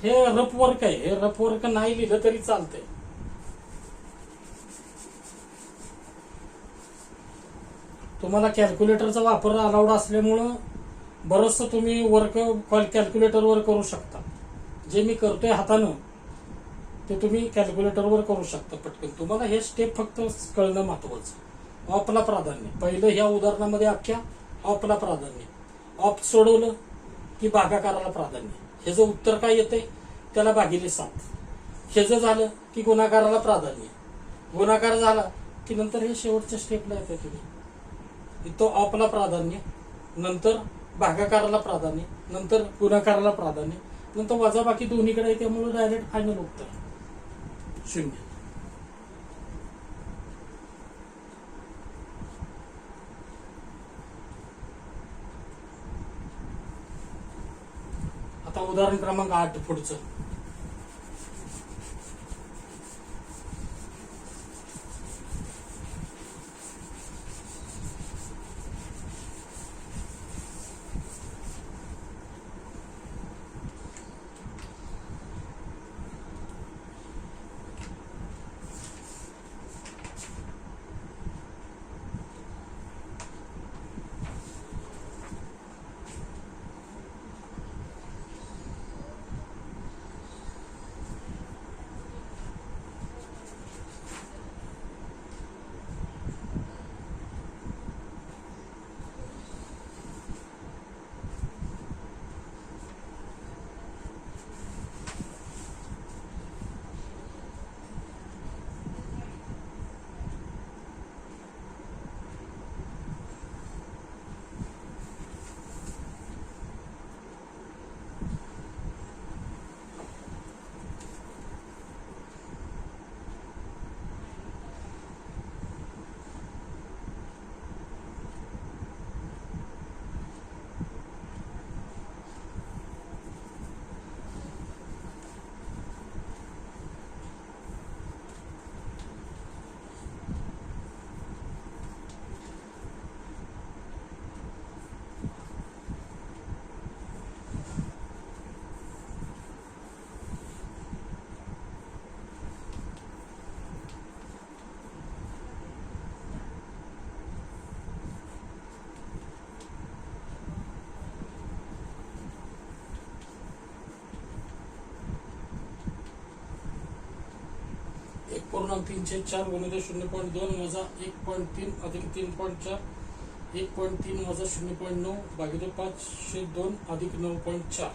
हे रफ वर्क आहे. हे रफ वर्क नाही लिहिलं तरी चालतंय. तुम्हाला कॅल्क्युलेटरचा वापर अलाउड असल्यामुळं बरंचसं तुम्ही वर्क कॅल्क्युलेटरवर करू शकता. जे मी करतोय हातानं ते तुम्ही कॅल्क्युलेटरवर करू शकता पटकन. तुम्हाला हे स्टेप फक्त कळणं महत्वाचं. ऑफला प्राधान्य. पहिलं ह्या उदाहरणामध्ये अख्ख्या ऑफला प्राधान्य. ऑफ सोडवलं की भागाकाराला प्राधान्य. हे जो उत्तर काय येते त्याला भागिले 7. हे जर झालं की गुणाकाराला प्राधान्य. गुणाकार झाला की नंतर हे शेवटच्या स्टेपला येते तुम्ही. इथं ऑफला प्राधान्य, नंतर भागाकाराला प्राधान्य, नंतर गुणाकाराला प्राधान्य, नंतर वजाबाकी दोन्हीकडे आहे. त्यामुळे डायरेक्ट फायनल उत्तर 0. आता उदाहरण क्रमांक 8 पुढचं. 1.3/4 गुणिले 0.2 वजा 1.3 अधिक 3.4 1.3 वजा 0.9 भागिले 5/2 अधिक 9.4.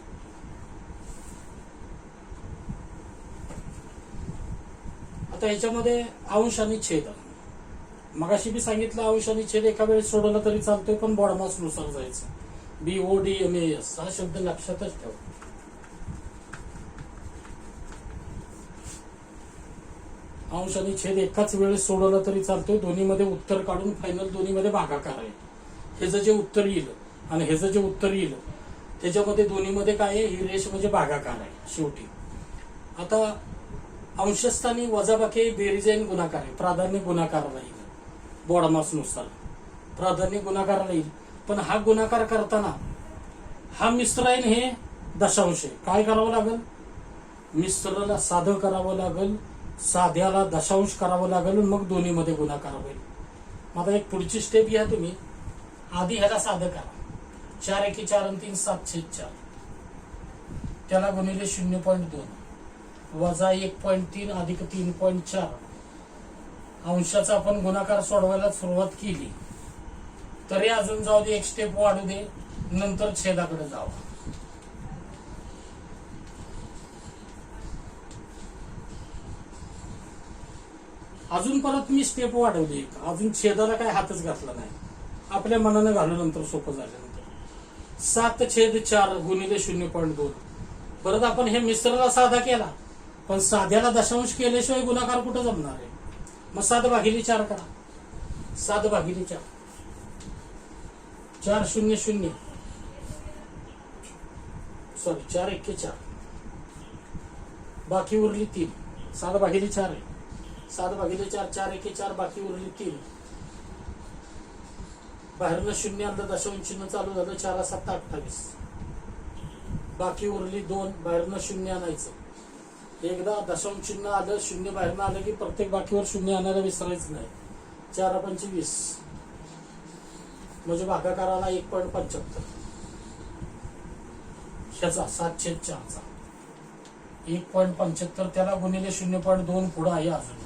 आता याच्यामध्ये अंश आणि छेद, मगाशी बी सांगितलं अंश आणि छेद एका वेळेस सोडवला तरी चालतोय, पण बॉडमास नुसार जायचं. BODMAS हा शब्द लक्षातच ठेवा. अंश आणि छेद एकाच वेळेस सोडवला तरी चालतोय. दोन्हीमध्ये उत्तर काढून फायनल दोन्हीमध्ये भागाकार आहे. ह्याचं जे उत्तर येईल आणि ह्याचं जे उत्तर येईल त्याच्यामध्ये दोन्हीमध्ये काय आहे, ही रेष म्हणजे भागाकार आहे शेवटी. आता अंशस्थानी वजाबाकी बेरीज आणि गुणाकार आहे. प्राधान्य गुणाकाराला येईल, बॉडमास नुसार प्राधान्य गुणाकाराला येईल. पण हा गुणाकार करताना हा मिश्र आहे, हे दशांश आहे. काय करावं लागेल, मिश्राला साधं करावं लागेल, साध्याला दशांश करावं लागेल, मग दोन्हीमध्ये गुणाकार होईल. आता एक पुढची स्टेप घ्या तुम्ही. आधी ह्याला साधं करा. 4 एके 4 आणि 3 7/4. त्याला गुणिले 0.2 वजा 1.3 अधिक 3.4. अंशाचा आपण गुणाकार सोडवायला सुरुवात केली तरी अजून जाऊ दे, एक स्टेप वाढू दे, नंतर छेदाकडे जाऊ. अजून परत मी स्टेप वाढवली, अजून छेदाला काय हातच घातला नाही, आपल्या मनानं घालू नंतर सोपं झाल्यानंतर. 7/4 गुणिले 0.2. परत आपण हे मिश्राला साधा केला, पण साध्याला दशांश केल्याशिवाय गुणाकार कुठं जमणार आहे. मग 7/4 करा. 7/4 4 0 0 सॉरी 4 एके 4 बाकी उरली 3. 7/4 आहे. 7/4 4 एके 4 बाकी उरली 3. बाहेरनं 0 आणलं, दशांश चिन्ह चालू झालं. 4 7 28 बाकी उरली 2. बाहेरनं 0 आणायचं. एकदा दशांश चिन्ह आलं, 0 बाहेरनं आलं की प्रत्येक बाकीवर 0 आणायला विसरायचं नाही. 4 25 म्हणजे भागाकाराला 1.75. ह्याचा 7/4चा 1.75 त्याला गुणिले 0.2 पुढं आहे अजून,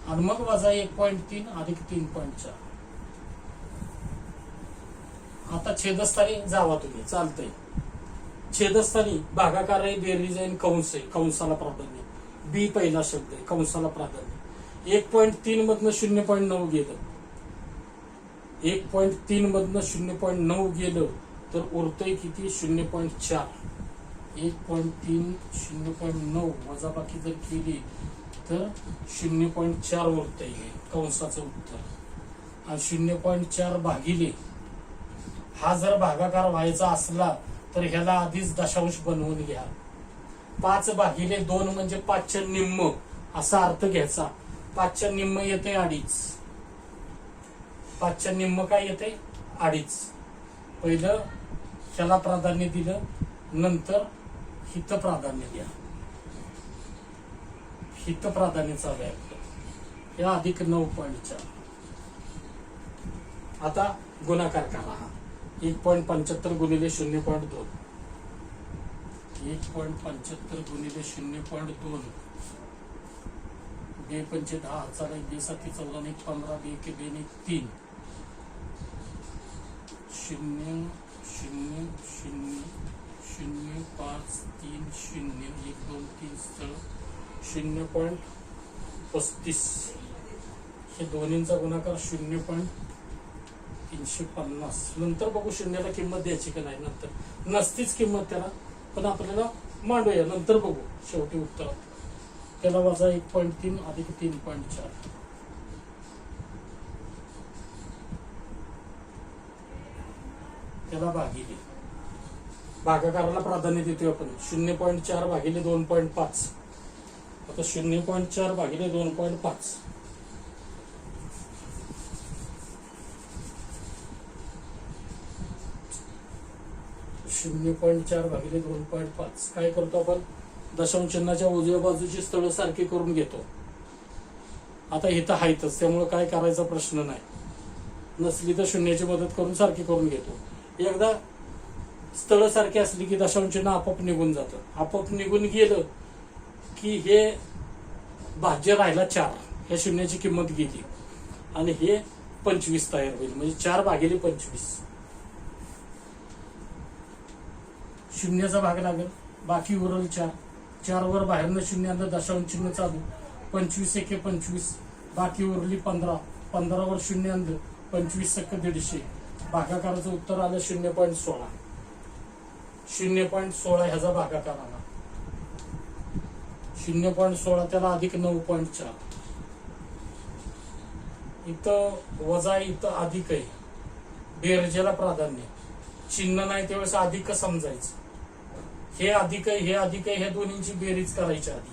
आणि मग वजा 1.3 अधिक 3.4. आता छेदस्थानी जावा तुम्ही, चालतंय. छेदस्थानी भागाकार आहे, बेरीज आहे, कंस आहे. कंसाला प्राधान्य. बी पहिला शब्द आहे, कंसाला प्राधान्य. 1.3 मधनं 0.9 गेलं. 1.3 मधनं 0.9 गेलं तर उरतंय किती, 0.4. 1.3 0.9 वजाबाकी जर केली तर 0.4 उरतंय कंसाचं उत्तर. आणि 0.4 भागिले हा जर भागाकार व्हायचा असला तर ह्याला आधीच दशांश बनवून घ्या. 5/2 म्हणजे 5च्या निम्म असा अर्थ घ्यायचा. 5च्या निम्म येते 2.5. 5च्या निम्म काय येते, 2.5. पहिलं ह्याला प्राधान्य दिलं, नंतर हित प्राधान्य द्या. हित प्राधान्याचा व्याप या अधिक 9.4. आता गुणाकार करा. 1.75 गुणिले 0.2. 1.75 गुणिले 0.2. 2 पंचे 10 4 2 7 14 1 15 2 1 2 1 3 0 0 0 0 5 3 0 1 2 3 स्थळ 0.35. हे दोन्हींचा गुणाकार 0.350. नंतर बघू शून्याला किंमत द्यायची का नाही, नंतर नसतीच किंमत त्याला, पण आपल्याला मांडूया नंतर बघू. शेवटी उत्तर त्याला वजा 1.3 अधिक 3.4. त्याला भागिले भागाकाराला प्राधान्य देतोय आपण. 0.4 भागिले 2.5. आता 0.4 भागिले 2.5 0.4 भागिले 2.5 काय करतो आपण, दशांश चिन्हाच्या उजव्या बाजूची स्थळ सारखी करून घेतो. आता इथं आहेतच, त्यामुळे काय करायचा प्रश्न नाही. नसली तर शून्याची मदत करून सारखी करून घेतो. एकदा स्थळ सारखी असली की दशांश चिन्ह आपोआप निघून जातं. आपोआप निघून गेलं की हे भाज्य राहिला 4, या शून्याची किंमत गेली आणि हे 25 तयार होईल. म्हणजे 4 भागिले 25 शून्याचा भाग लागेल, बाकी उरल 4. 4 वर बाहेरनं शून्य आलं, दशांश चिन्ह चालू, 25 एके 25, बाकी उरली 15. 15 वर शून्य आणलं, 25 सक्क 150. भागाकाराचं उत्तर आलं 0.16. 0.16 ह्याचा भागाकार आला. 0.16 त्याला अधिक 9.4. इथं वजा, इथं अधिक आहे. बेरजेला प्राधान्य. चिन्ह नाही त्यावेळेस अधिक समजायचं. हे अधिक आहे, हे अधिक आहे, हे दोन्हींची बेरीज करायची आधी.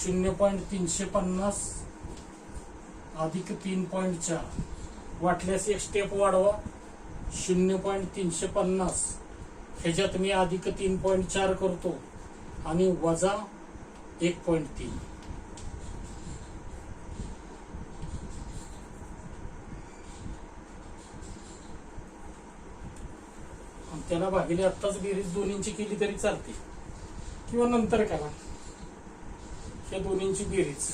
0.350 अधिक 3.4. वाटल्यास एक स्टेप वाढवा. 0.350 ह्याच्यात मी अधिक 3.4 करतो आणि वजा 1.3. त्याला भागिले आत्ताच बेरीज दोन्हींची केली तरी चालते किंवा नंतर करा. या दोन्हींची बेरीज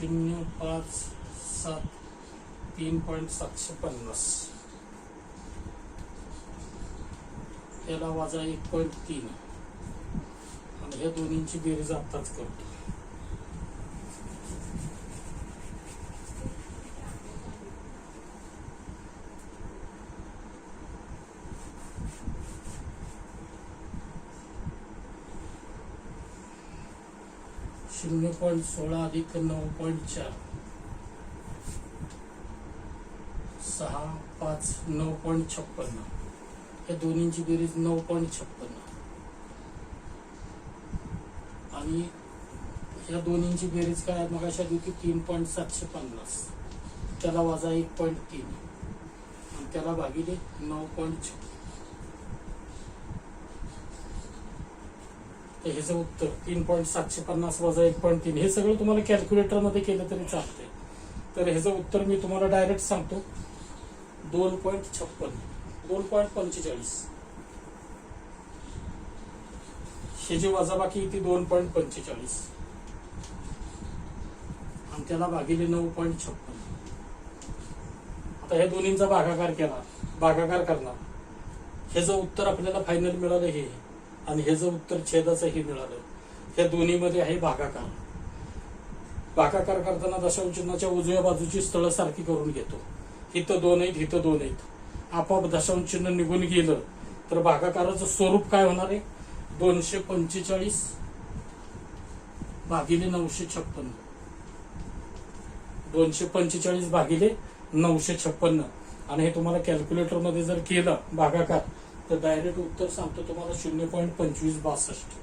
0.573.750 याला वजा 1.3 आणि या दोन्हींची बेरीज आत्ताच करतो. 0.16 अधिक 9.4 6 5 9.56. या दोन्हींची बेरीज 9.56 आणि या दोन्हींची बेरीज काय मग अशा होती 3.750. त्याला वजा 1.3 आणि त्याला भागिले 9.56. तर ह्याचं उत्तर 3.750 वजा 1.3. हे सगळं तुम्हाला कॅल्क्युलेटर मध्ये केलं तरी चालतंय. तर ह्याचं उत्तर मी तुम्हाला डायरेक्ट सांगतो 2.56 2.45. हे जे वजाबाकी ती 2.45 आणि त्याला भागिले 9.56. आता ह्या दोन्हींचा भागाकार केला, भागाकार करणार. ह्याचं उत्तर आपल्याला फायनल मिळालं हे आणि ह्याचं उत्तर छेदाचंही मिळालं. ह्या दोन्हीमध्ये आहे भागाकार. भागाकार करताना दशांश चिन्हाच्या उजव्या बाजूची स्थळं सारखी करून घेतो. इथं 2 आहेत, इथं 2 आहेत. आपोआप दशांश चिन्ह निघून गेलं तर भागाकाराचं स्वरूप काय होणार आहे 245 भागिले 956. 245 भागिले 956 आणि हे तुम्हाला कॅल्क्युलेटर मध्ये जर केलं भागाकार तर डायरेक्ट उत्तर सांगतो तुम्हाला 0.2562.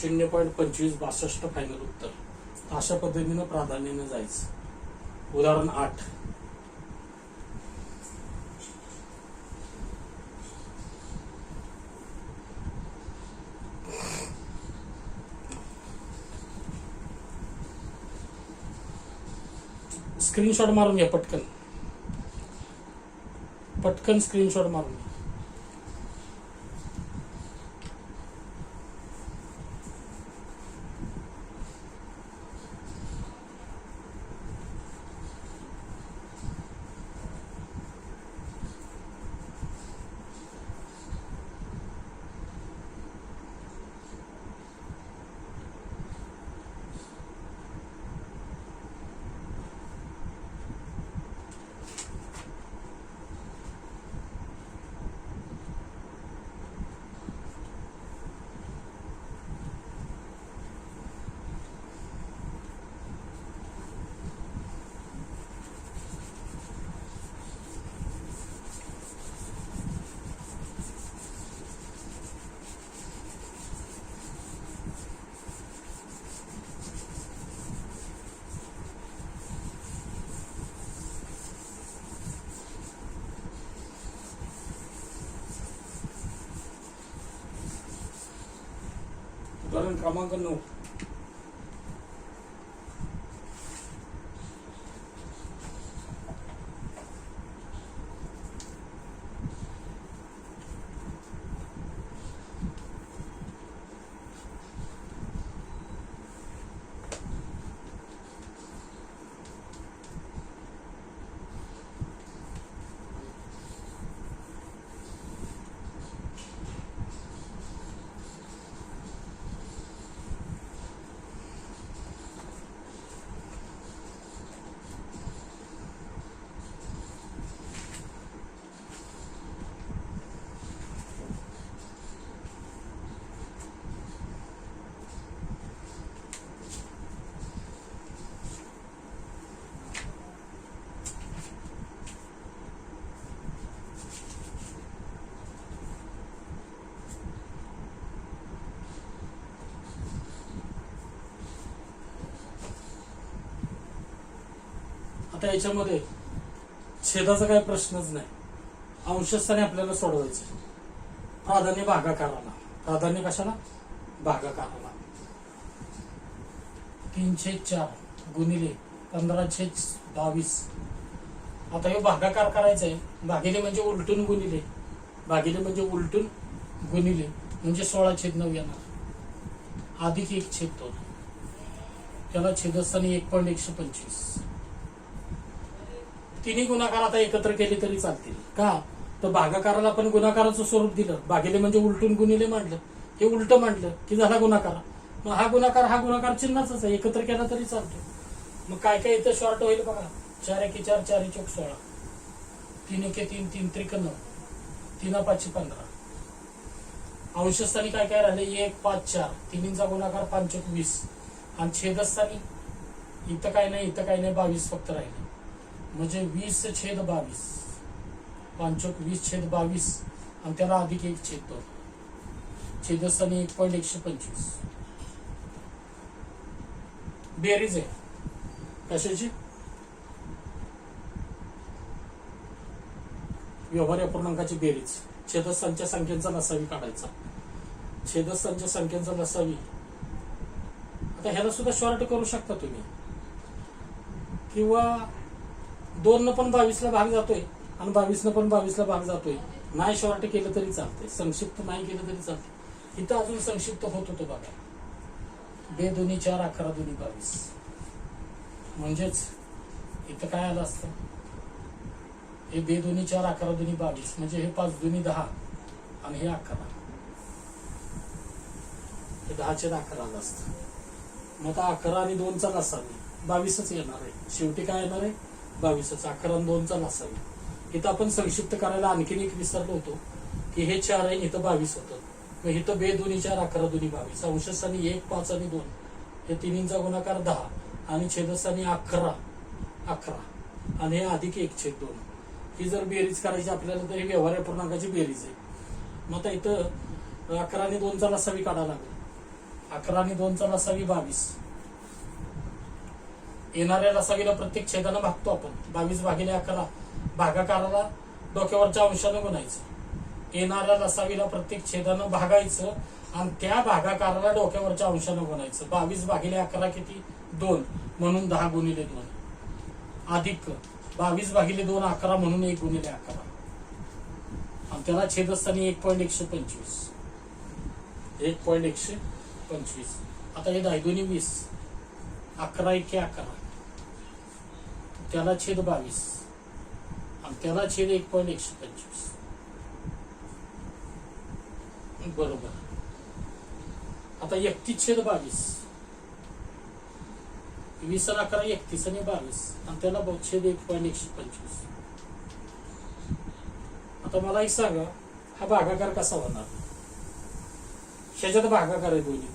0.2562 फायनल उत्तर. अशा पद्धतीनं प्राधान्याने जायचं. उदाहरण 8. स्क्रीनशॉट मारून घ्या पटकन पटकन स्क्रीनशॉट मारून घ्या. उदाहरण क्रमांक 9. आता याच्यामध्ये छेदाचा काही प्रश्नच नाही, अंशस्थानी आपल्याला सोडवायचं. प्राधान्य भागाकाराला, प्राधान्य कशाला? भागाकाराला. 3/4 गुणिले 15/22. आता हे भागाकार करायचा आहे. भागिले म्हणजे उलटून गुणिले, भागिले म्हणजे उलटून गुणिले म्हणजे 16/9 येणार, अधिक 1/2. त्याला छेदस्थानी 1.125. तिन्ही गुणाकार आता एकत्र केले तरी चालतील का? तर भागाकाराला आपण गुणाकाराचं स्वरूप दिलं, भागिले म्हणजे उलटून गुणिले मांडलं, हे उलट मांडलं की झाला गुणाकार. मग हा गुणाकार चिन्हाचाच आहे, एकत्र केला तरी चालतो. मग काय काय इथं शॉर्ट होईल बघा. 4 × 4 4 × 16, 3 × 3 3 × 9, 3 × 5 15. अंशस्थानी काय काय राहिले? 1 5 4, तिन्हींचा गुणाकार 5 × 20. आणि छेदस्थानी इथं काय नाही, इथं काय नाही, 22 फक्त राहिले. म्हणजे 20/22, 5 × 20/22 आणि त्याला अधिक 1/2. छेदस्थानी 1.125. बेरीज आहे कशाची? व्यवहार्य पूर्णांकाची बेरीज. छेदस्थानच्या संख्येचा लसावी काढायचा. छेदस्थानच्या संख्येचा लसावी. आता ह्याला सुद्धा शॉर्ट करू शकता तुम्ही, किंवा 2 पण 22ला भाग जातोय आणि 22 पण 22ला भाग जातोय. नाही शॉर्ट केलं तरी चालतंय, संक्षिप्त नाही केलं तरी चालतंय. इथं अजून संक्षिप्त होत होतं बघा. 2 2 4 11 2 22. म्हणजेच इथं काय आलं असतं? हे 2 2 4 11 2 22 म्हणजे हे 5 2 10 आणि हे 11. हे 10/11 आलं असतं. मग आता 11 आणि 2चा लसावी 22च येणार आहे. शेवटी काय येणार आहे? 22च. 11 आणि 2चा लसावी. इथं आपण संक्षिप्त करायला आणखीन एक विसरलो होतो की हे 4 आहे, इथं 22 होतं. मग इथं 2 2 4 11 2 22. अंशस्थानी 1 5 आणि 2, हे तिन्हींचा गुणाकार 10 आणि छेदस्थानी 11 आणि हे अधिक 1/2. ही जर बेरीज करायची आपल्याला तर ही व्यवहार्य पूर्णांकाची बेरीज आहे. मग आता इथं 11 आणि 2चा लसावी काढावा लागेल. 11 आणि 2चा लसावी 22. येणाऱ्या लसावीला प्रत्येक छेदानं भागतो आपण. 22/11 भागाकाराला डोक्यावरच्या अंशानं गुणायचं. येणाऱ्या लसावीला प्रत्येक छेदानं भागायचं आणि त्या भागाकाराला डोक्यावरच्या अंशानं गुणायचं. 22/11 किती? 2 म्हणून 10 × 2 अधिक 22/2 11 म्हणून 1 × 11 आणि त्याला छेदस्थानी 1.125. 1.125. आता हे 10 2 20, 11 1 11, त्याला छेद 22 आणि त्याला छेद 1.125. बरोबर. आता 31/22, 20 आणि 11 31 आणि 22 आणि त्याला छेद 1.125. आता मला एक सांगा, हा भागाकार कसा होणार? ह्याच्यात भागाकार आहे दोन्ही.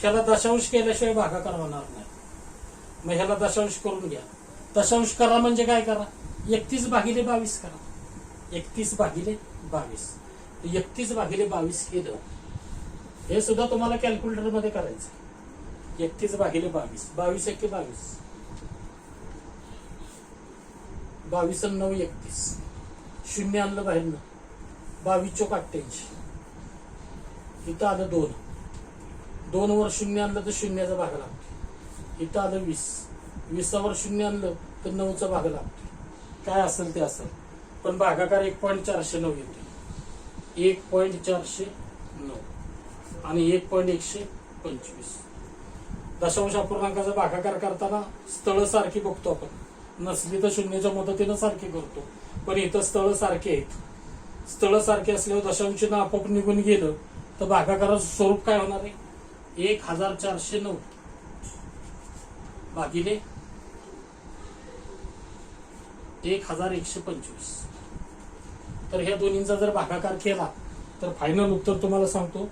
ह्याला दशांश केल्याशिवाय भागाकार होणार नाही. मग ह्याला दशांश करून घ्या. दशांश करा म्हणजे काय करा? 31/22 करा. 31/22. 31/22 केलं. हे सुद्धा तुम्हाला कॅल्क्युलेटर मध्ये करायचं. 31/22. 22 × 22. 22 आणि 9 31. 0 आणलं बाहेरनं. 22 × 88. इथं आलं 2. 2 वर 0 आणलं तर 0चा भाग लागतो. इथं आलं 20. 20वर 0 आणलं तर 9चा भाग लागतो. काय असेल ते असेल, पण भागाकार 1.409 येतो. 1.409 आणि 1.125. दशांश अपूर्णांकाचा भागाकार करताना स्थळ सारखी बघतो आपण. नसली तर 0च्या मदतीनं सारखी करतो, पण इथं स्थळ सारखे आहेत. स्थळ सारखे असल्यावर दशांशानं आपोआप निघून गेलं तर भागाकाराचं स्वरूप काय होणार आहे? 1409 भागिले 1125. तर ह्या दोन्हींचा जर भागाकार केला तर फायनल उत्तर तुम्हाला सांगतो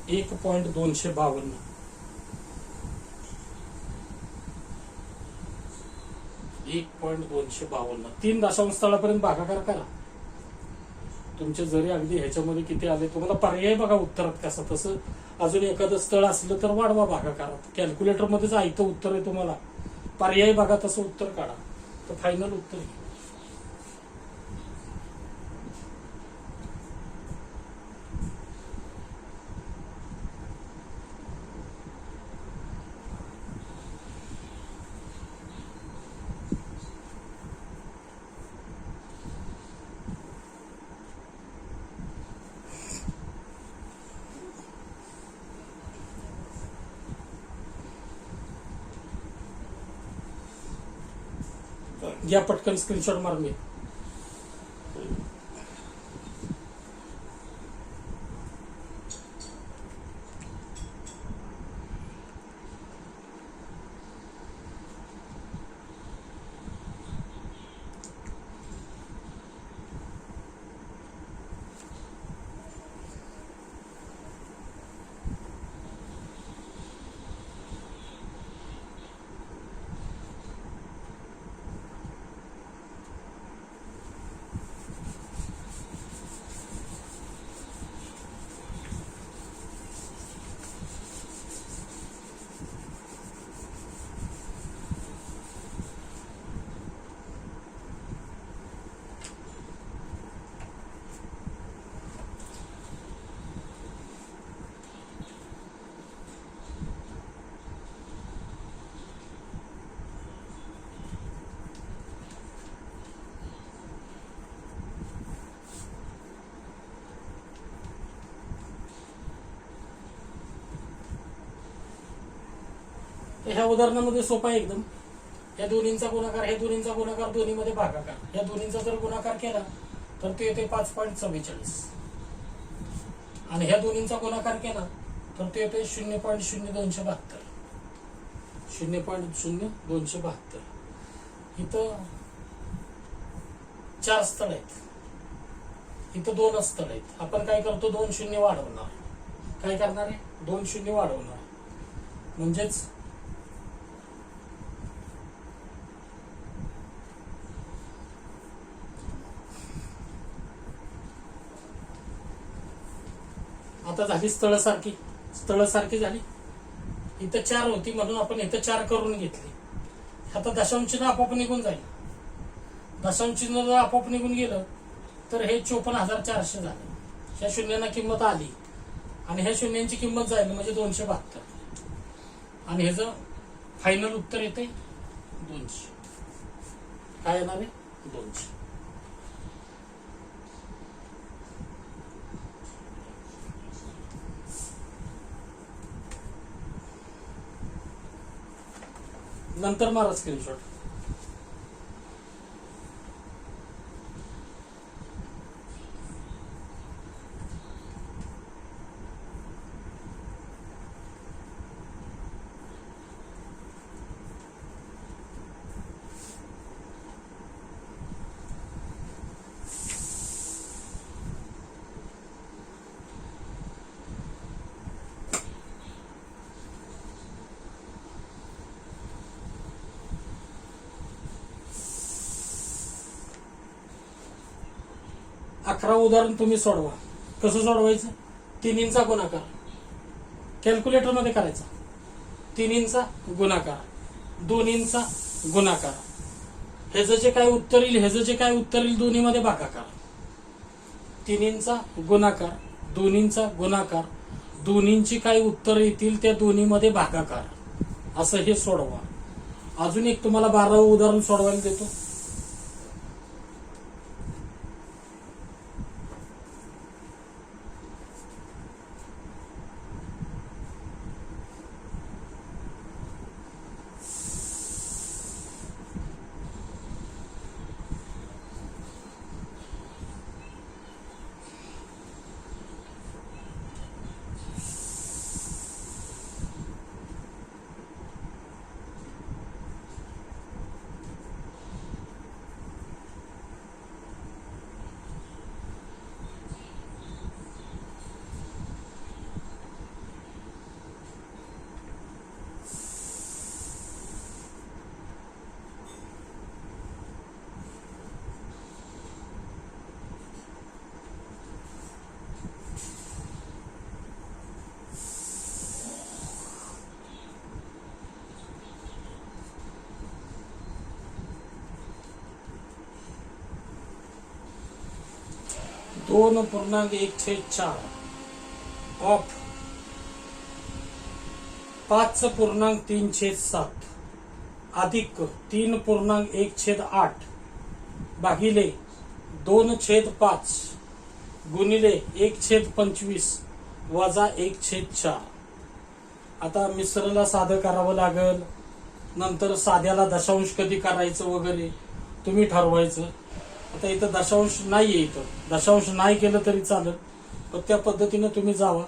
1.252. 1.252. 3 दशांश स्थळापर्यंत भागाकार करा. तुमचे जरी अगदी ह्याच्यामध्ये किती आले तुम्हाला पर्याय बघा उत्तरात कसं तसं अजून एखादं स्थळ असलं तर वाढवा भागाकारात. कॅल्क्युलेटरमध्येच आयतं उत्तर आहे तुम्हाला, पर्याय बघा तसं उत्तर काढा तर फायनल उत्तर घ्या. घ्या पटकन स्क्रीनशॉट मारून घ्या. ह्या उदाहरणामध्ये सोपा आहे एकदम. या दोन्हींचा गुणाकार, ह्या दोन्हींचा गुणाकार, दोन्हीमध्ये भागाकार, या दोन्हींचा जर गुणाकार केला तर ते येते 5.44 आणि ह्या दोन्हींचा गुणाकार केला तर ते येते 0.0272. 0.0272. इथं 4 स्थळ आहेत, इथं 2 स्थळ आहेत. आपण काय करतो, 2 शून्य वाढवणार. काय करणार आहे, 2 शून्य वाढवणार. म्हणजेच आता झाली स्थळसारखी झाली. इथं 4 होती म्हणून आपण इथं 4 करून घेतली. आता दशांश चिन्ह आपोआप निघून जाईल. दशांश चिन्ह जर आपोआप निघून गेलं तर हे 54,400 झालं. ह्या शून्यांना किंमत आली आणि ह्या शून्यांची किंमत जाईल म्हणजे 272 आणि ह्याचं फायनल उत्तर येते 200. काय येणार आहे, 200. नंतर मारा स्क्रीनशॉट. अकरा उदाहरण तुम्ही सोडवा. कसं सोडवायचं, तिन्हींचा गुणाकार कॅल्क्युलेटर मध्ये करायचा. तिन्हींचा गुणाकार, दोन्हींचा गुणाकार, ह्याचं जे काय उत्तर येईल, ह्याचं जे काय उत्तर येईल दोन्हीमध्ये भागाकार. तिन्हींचा गुणाकार, दोन्हींचा गुणाकार, दोन्हींची काय उत्तर येतील त्या दोन्हीमध्ये भागाकार, असं हे सोडवा. अजून एक तुम्हाला 12 उदाहरण सोडवायला देतो. 2.1/4 ऑफ 5.3/7 अधिक 3.1/8 भागिले 2/5 गुणिले 1/25 वजा 1/4. आता मिश्रला साधं करावं लागल, नंतर साध्याला दशांश कधी करायचं वगैरे तुम्ही ठरवायचं. आता इथं दशांश नाहीये, इथं दशांश नाही केलं तरी चालेल, पण त्या पद्धतीनं तुम्ही जावा.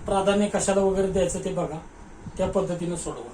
प्राधान्य कशाला वगैरे द्यायचं ते बघा, त्या पद्धतीनं सोडवा.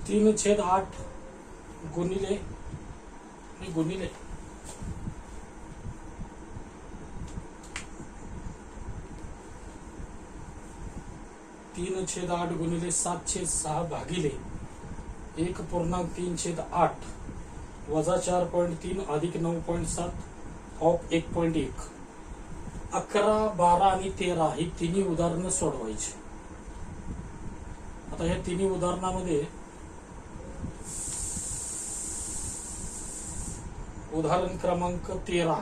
तीन छेद 8 गुणिले 3/8 गुणिले 7/6 भागिले 1.3/8 वजा 4.3 अधिक 9.7 ऑफ 1.1. 11, 12 आणि 13 ही तिन्ही उदाहरणं सोडवायची. आता ह्या तिन्ही उदाहरणामध्ये उदाहरण क्रमांक 13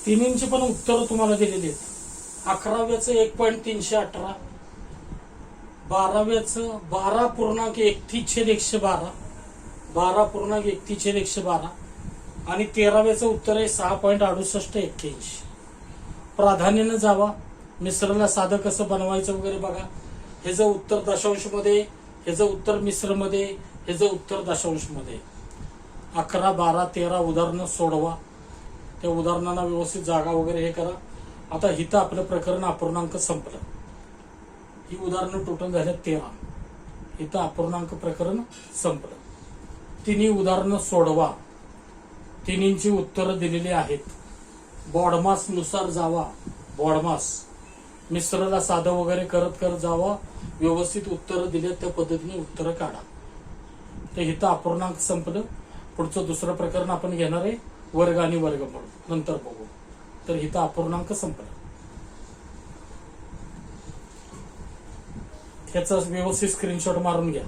तिन्हींची पण उत्तर तुम्हाला दिलेली आहेत. 11व्याचं 1.318, 12व्याचं 12.31/112, 12.31/112 आणि 13व्याचं उत्तर आहे 6.6881. प्राधान्यानं जावा, मिश्रला साधं कसं बनवायचं वगैरे बघा. ह्याचं उत्तर दशांश मध्ये, ह्याचं उत्तर मिश्र मध्ये, ह्याचं उत्तर दशांश मध्ये. 11, 12, 13 उदाहरणं सोडवा. त्या उदाहरणांना व्यवस्थित जागा वगैरे हे करा. आता इथं आपलं प्रकरण अपूर्णांक संपलं. ही उदाहरणं टोटल झाल्या 13. इथं अपूर्णांक प्रकरण संपलं. तिन्ही उदाहरणं सोडवा. तिन्हींची उत्तरं दिलेली आहेत. बॉडमास नुसार जावा. बॉडमास मिश्रला साधं वगैरे करत करत जावा. व्यवस्थित उत्तरं दिली त्या पद्धतीने उत्तरं काढा. तर इथं अपूर्णांक संपलं. पुढचं दुसरं प्रकरण आपण घेणार आहे वर्ग आणि वर्गमूळ, नंतर बघू. तर इथं अपूर्णांक संपलं. ह्याचा व्यवस्थित स्क्रीनशॉट मारून घ्या.